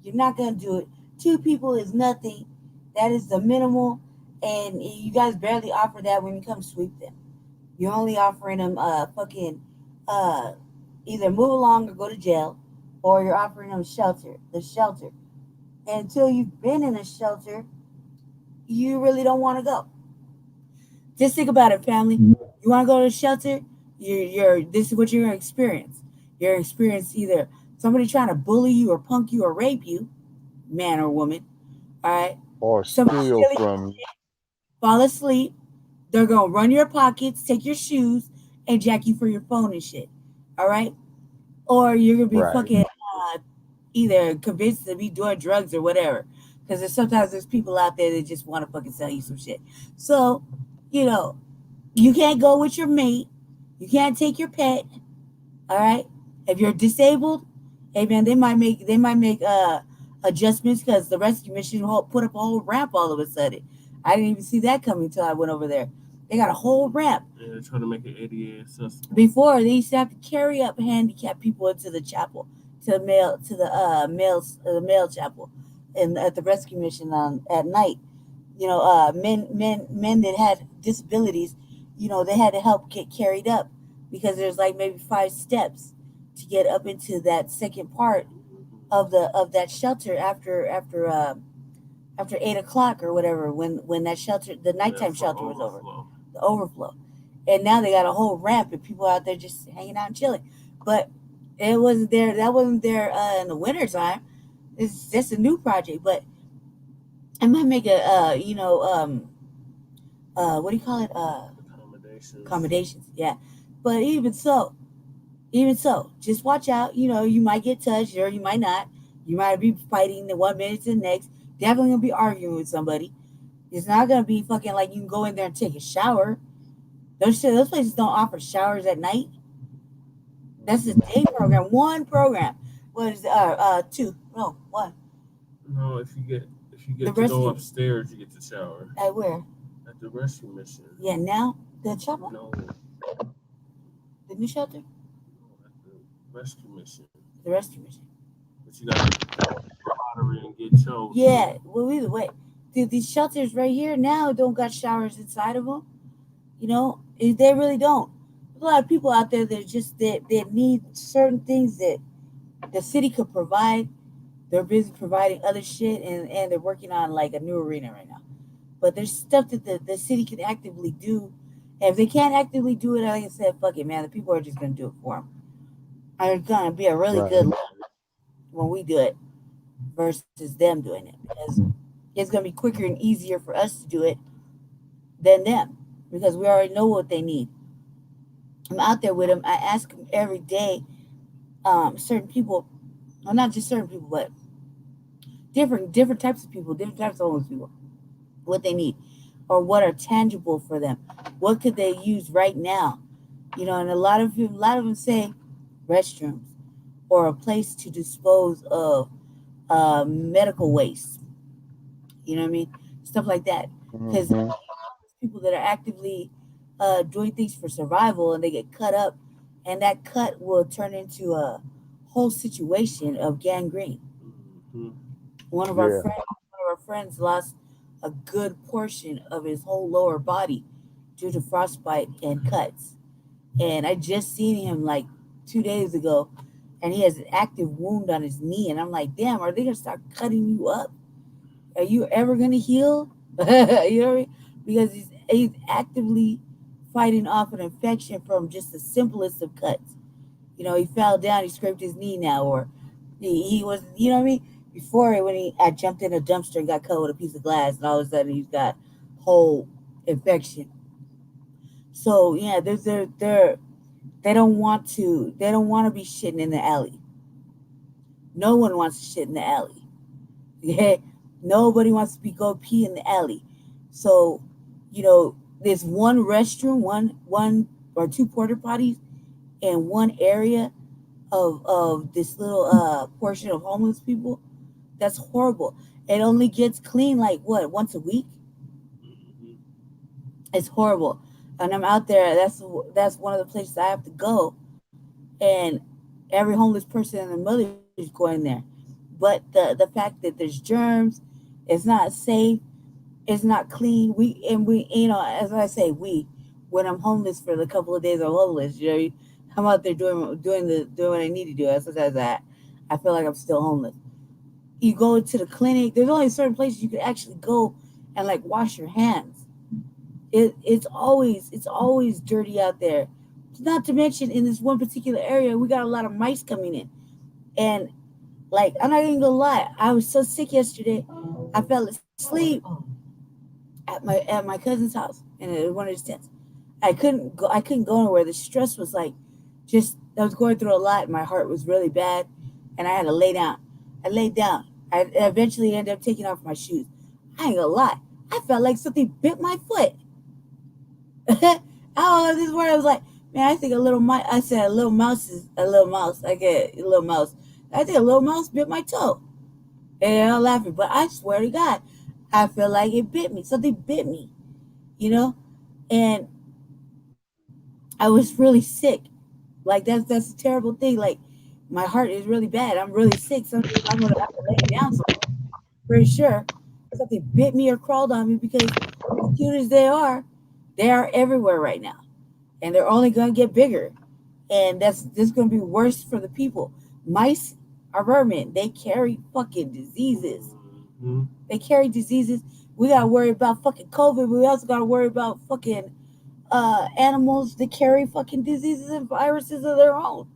you're not going to do it. 2 people is nothing. That is the minimal. And you guys barely offer that when you come sweep them. You're only offering them either move along or go to jail, or you're offering them the shelter. And until you've been in a shelter, you really don't want to go. Just think about it, family. You want to go to a shelter, this is what you're going to experience. You're going to experience either somebody trying to bully you or punk you or rape you, man or woman, all right? Or steal from you. Fall asleep. They're going to run your pockets, take your shoes, and jack you for your phone and shit, all right? Or you're going to be fucking either convinced to be doing drugs or whatever. Because sometimes there's people out there that just want to fucking sell you some shit. So, you can't go with your mate. You can't take your pet. All right. If you're disabled, hey man, they might make adjustments because the rescue mission put up a whole ramp all of a sudden. I didn't even see that coming until I went over there. They got a whole ramp. Yeah, they're trying to make it ADA accessible. Before they used to have to carry up handicapped people into the chapel, to the male chapel, and at the rescue mission at night. Men that had disabilities, they had to help get carried up because there's like maybe 5 steps to get up into that second part of that shelter after 8 o'clock or whatever, when that shelter, the nighttime shelter was over, the overflow. And now they got a whole ramp and people out there just hanging out and chilling. But it wasn't there. That wasn't there in the wintertime. It's just a new project, but I might make a what do you call it? Accommodations. Yeah. But even so, just watch out. You might get touched or you might not. You might be fighting the 1 minute to the next. Definitely gonna be arguing with somebody. It's not gonna be fucking like you can go in there and take a shower. Those places don't offer showers at night. That's a day program. 1 program. What is 2? No, 1. No, if you get to go upstairs, you get to shower. At where? At the rescue mission. Yeah, now the chapel. No. The new shelter. No, at the rescue mission. The rescue mission. But you got to lottery and get chosen. Yeah. Well, either way, these shelters right here now don't got showers inside of them. They really don't. There's a lot of people out there that need certain things that the city could provide. They're busy providing other shit, and they're working on like a new arena right now. But there's stuff that the city can actively do. And if they can't actively do it, like I said, fuck it, man. The people are just going to do it for them. And it's going to be a really good look when we do it versus them doing it. Because it's going to be quicker and easier for us to do it than them. because we already know what they need. I'm out there with them. I ask them every day. Certain people, well, not just certain people, but different types of people, different types of homeless people, what they need, or what are tangible for them. What could they use right now? And a lot of them say restrooms or a place to dispose of medical waste. You know what I mean? Stuff like that. Because Mm-hmm. people that are actively doing things for survival and they get cut up, and that cut will turn into a whole situation of gangrene. Mm-hmm. One of our Yeah. friends, one of our friends lost a good portion of his whole lower body due to frostbite and cuts. And I just seen him like 2 days ago, and he has an active wound on his knee. And I'm like, damn, are they gonna start cutting you up? Are you ever gonna heal? You know what I mean? Because he's actively fighting off an infection from just the simplest of cuts. He fell down, he scraped his knee now, or he was, you know what I mean? Before, when I jumped in a dumpster and got cut with a piece of glass, and all of a sudden he's got whole infection. So yeah, they don't want to be shitting in the alley. No one wants to shit in the alley. Yeah, nobody wants to go pee in the alley. So, there's one restroom, one or two porta potties in one area of this little portion of homeless people. That's horrible. It only gets clean like what, once a week. Mm-hmm. It's horrible. And I'm out there. That's one of the places I have to go, and every homeless person in the village is going there. But the fact that there's germs, it's not safe, it's not clean. We as I say, when I'm homeless for the couple of days I'm homeless, I'm out there doing what I need to do. Sometimes I feel like I'm still homeless. You go to the clinic. There's only certain places you can actually go and like wash your hands. It's always dirty out there. Not to mention in this one particular area, we got a lot of mice coming in, and like I'm not even gonna lie, I was so sick yesterday. I fell asleep at my cousin's house in one of his tents. I couldn't go anywhere. The stress was like just I was going through a lot. My heart was really bad, and I had to lay down. I laid down. I eventually ended up taking off my shoes. I ain't gonna lie. I felt like something bit my foot. I don't know this word. I was like, man, I think a little mouse. I said a little mouse is a little mouse. I get a little mouse. I think a little mouse bit my toe. And I'm laughing, but I swear to God, I feel like it bit me. Something bit me, you know. And I was really sick. Like that's a terrible thing. Like my heart is really bad. I'm really sick. I'm gonna have to lay down pretty sure. Something bit me or crawled on me because as cute as they are everywhere right now, and they're only gonna get bigger. And that's gonna be worse for the people. Mice are vermin. They carry fucking diseases. Mm-hmm. They carry diseases. We gotta worry about fucking COVID, but we also gotta worry about fucking animals that carry fucking diseases and viruses of their own.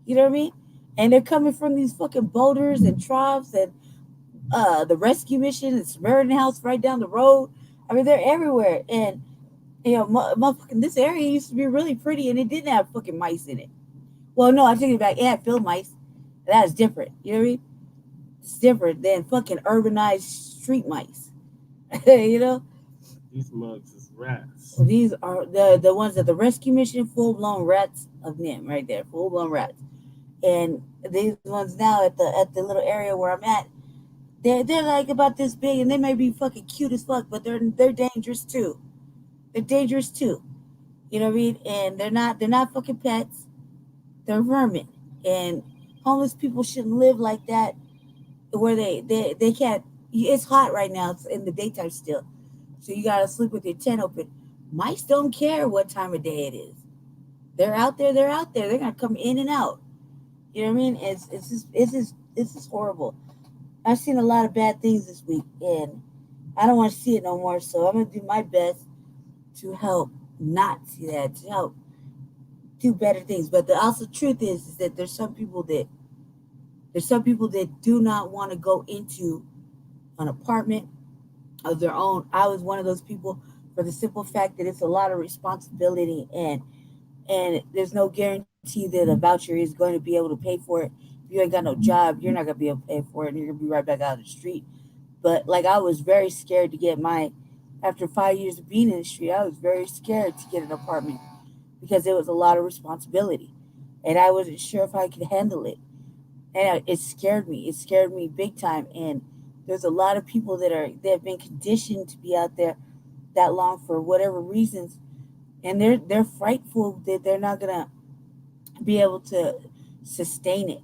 You know what I mean? And they're coming from these fucking boulders and troughs and the rescue mission and Samaritan House right down the road. I mean, they're everywhere. And motherfucking this area used to be really pretty, and it didn't have fucking mice in it. Well, no, I take it back. It had field mice. That is different. You know what I mean? It's different than fucking urbanized street mice. you know, These mugs is rats. these are the ones at the rescue mission, full blown rats of them right there, full blown rats. And these ones now at the little area where I'm at, they're like about this big, and they may be fucking cute as fuck, but they're dangerous too. They're dangerous too. You know what I mean? And they're not fucking pets. They're vermin. And homeless people shouldn't live like that where they can't. It's hot right now. It's in the daytime still, so you gotta sleep with your tent open. Mice don't care what time of day it is. They're out there. They're out there. They're gonna come in and out. You know what I mean? It's just horrible. I've seen a lot of bad things this week, and I don't want to see it no more. So I'm gonna do my best to help not see that, to help do better things. But the also truth is that there's some people that do not want to go into an apartment of their own. I was one of those people for the simple fact that it's a lot of responsibility, and there's no guarantee that a voucher is going to be able to pay for it. If you ain't got no job, you're not gonna be able to pay for it, and you're gonna be right back out of the street. But like I was very scared to get my after 5 years of being in the street, I was very scared to get an apartment because it was a lot of responsibility, and I wasn't sure if I could handle it. And it scared me. It scared me big time. And there's a lot of people that have been conditioned to be out there that long for whatever reasons, and they're frightful that they're not gonna be able to sustain it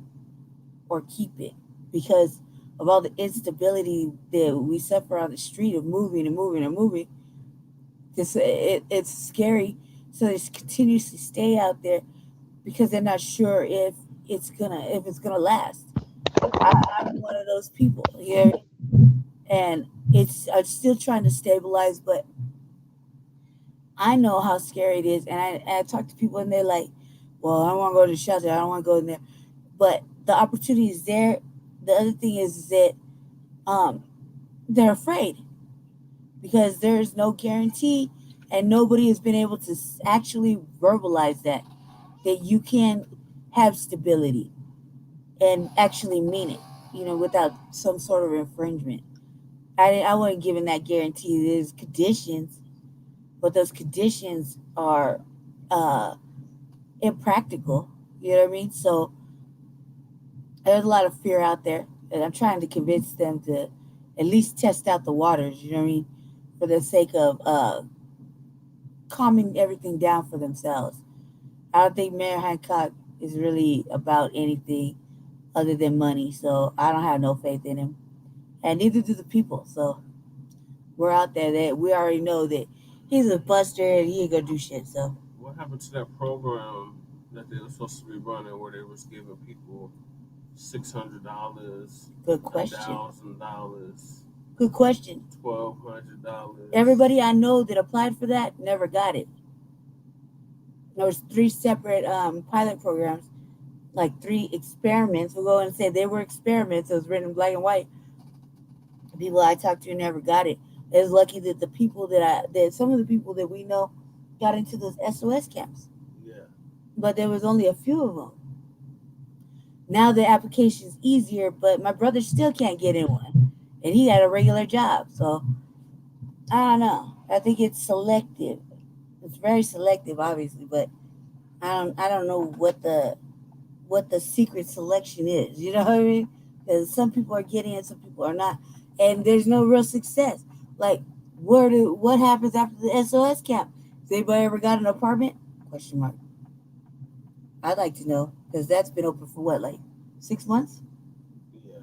or keep it because of all the instability that we suffer on the street of moving and moving and moving. It's scary. So they continuously stay out there because they're not sure if it's gonna last. I'm one of those people here, and I'm still trying to stabilize, but I know how scary it is, and I talk to people, and they're like, "Well, I don't want to go to the shelter. I don't want to go in there," but the opportunity is there. The other thing is that um, they're afraid because there is no guarantee, and nobody has been able to actually verbalize that you can have stability and actually mean it, without some sort of infringement. I wasn't given that guarantee. There's conditions, but those conditions are uh, impractical. You know what I mean? So there's a lot of fear out there, and I'm trying to convince them to at least test out the waters. You know what I mean? For the sake of calming everything down for themselves. I don't think Mayor Hancock is really about anything other than money, so I don't have no faith in him, and neither do the people. So we're out there that we already know that he's a buster and he ain't gonna do shit. So What happened to that program that they were supposed to be running where they was giving people $600, good question. $1,000, Good question. $1,200? Everybody I know that applied for that never got it. There was 3 separate pilot programs, like 3 experiments. We'll go and say they were experiments. It was written in black and white. The people I talked to never got it. It was lucky that that some of the people that we know got into those SOS camps. Yeah. But there was only a few of them. Now the application's easier, but my brother still can't get in one, and he had a regular job. So I don't know. I think it's selective. It's very selective, obviously, but I don't know what the secret selection is. You know what I mean? Because some people are getting it, some people are not, and there's no real success. Like, what happens after the SOS camp? Has anybody ever got an apartment? Question mark. I'd like to know because that's been open for what, like 6 months? Yeah.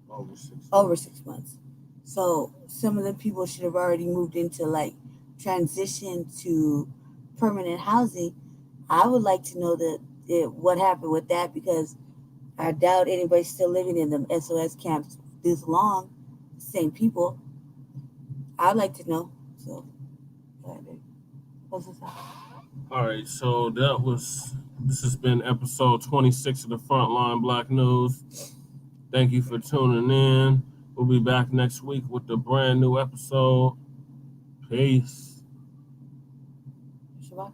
Over 6 months. Over 6 months. So some of the people should have already moved into like transition to permanent housing. I would like to know what happened with that because I doubt anybody's still living in them SOS camps this long. Same people. I'd like to know. So, what's this? All right, so this has been episode 26 of the Frontline Black News. Thank you for tuning in. We'll be back next week with a brand new episode. Peace. Shabaka?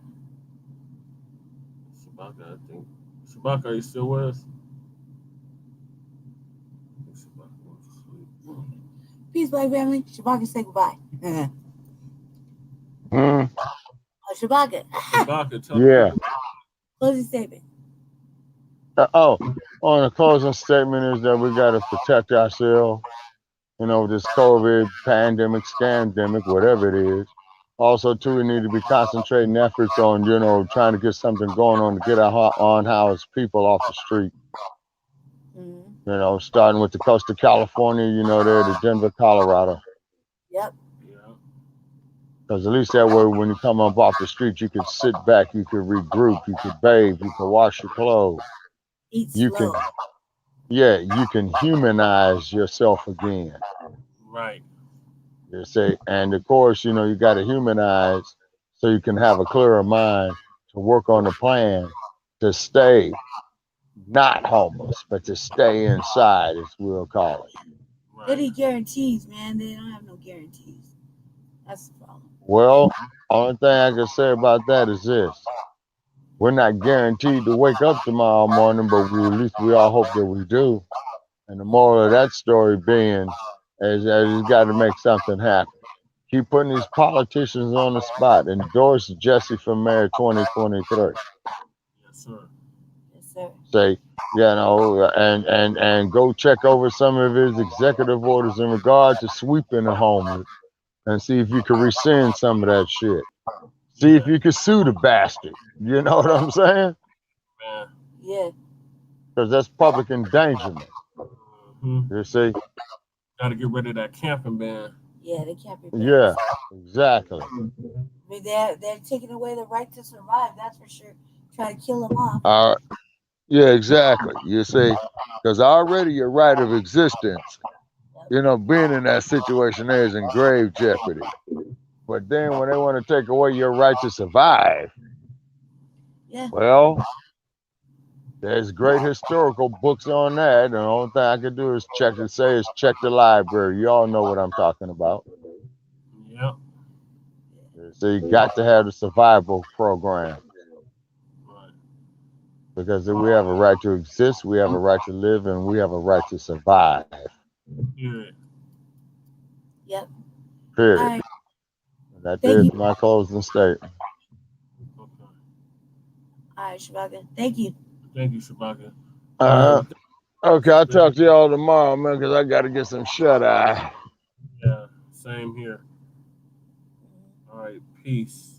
Shabaka, I think. Shabaka, are you still with us? I think Shabaka went to sleep. Peace, Black family. Shabaka, say goodbye. Hmm. Oh, Shabaka. Shabaka, tell Yeah. Closing statement. On the closing statement is that we got to protect ourselves. This COVID pandemic, scandemic, whatever it is. Also, too, we need to be concentrating efforts on, trying to get something going on to get our unhoused people off the street. Mm-hmm. Starting with the coast of California, there to Denver, Colorado. Yep. Yeah. Because at least that way, when you come up off the street, you can sit back, you can regroup, you can bathe, you can wash your clothes. Eat You slow. you can humanize yourself again. Right. You say, and of course, you got to humanize so you can have a clearer mind to work on the plan to stay not homeless, but to stay inside, as we'll call it. They Right. need guarantees, man. They don't have no guarantees. That's the problem. Well, only thing I can say about that is this. We're not guaranteed to wake up tomorrow morning, but at least we all hope that we do. And the moral of that story being is that it's got to make something happen. Keep putting these politicians on the spot. Endorse Jesse for mayor 2023. Yes, sir. Yes, sir. Say, and go check over some of his executive orders in regard to sweeping the homeless and see if you can rescind some of that shit. See if you can sue the bastard. You know what I'm saying? Man. Yeah. Because that's public endangerment. Mm-hmm. You see? Got to get rid of that camping ban. Yeah, they can't be. Yeah, exactly. I mean, they're taking away the right to survive. That's for sure. Try to kill them off. Yeah, exactly. You see, because already your right of existence, being in that situation there is in grave jeopardy. But then when they want to take away your right to survive, well, there's great historical books on that. And the only thing I can do is check the library. You all know what I'm talking about. Yep. So you got to have the survival program. Right. Because we have a right to exist, we have a right to live, and we have a right to survive. Period. Yep. Period. Right. That is my closing statement. Okay. All right, Shabaka. Thank you. Thank you, Shabaka. Okay, I'll talk to y'all tomorrow, man, because I got to get some shut-eye. Yeah, same here. All right, peace.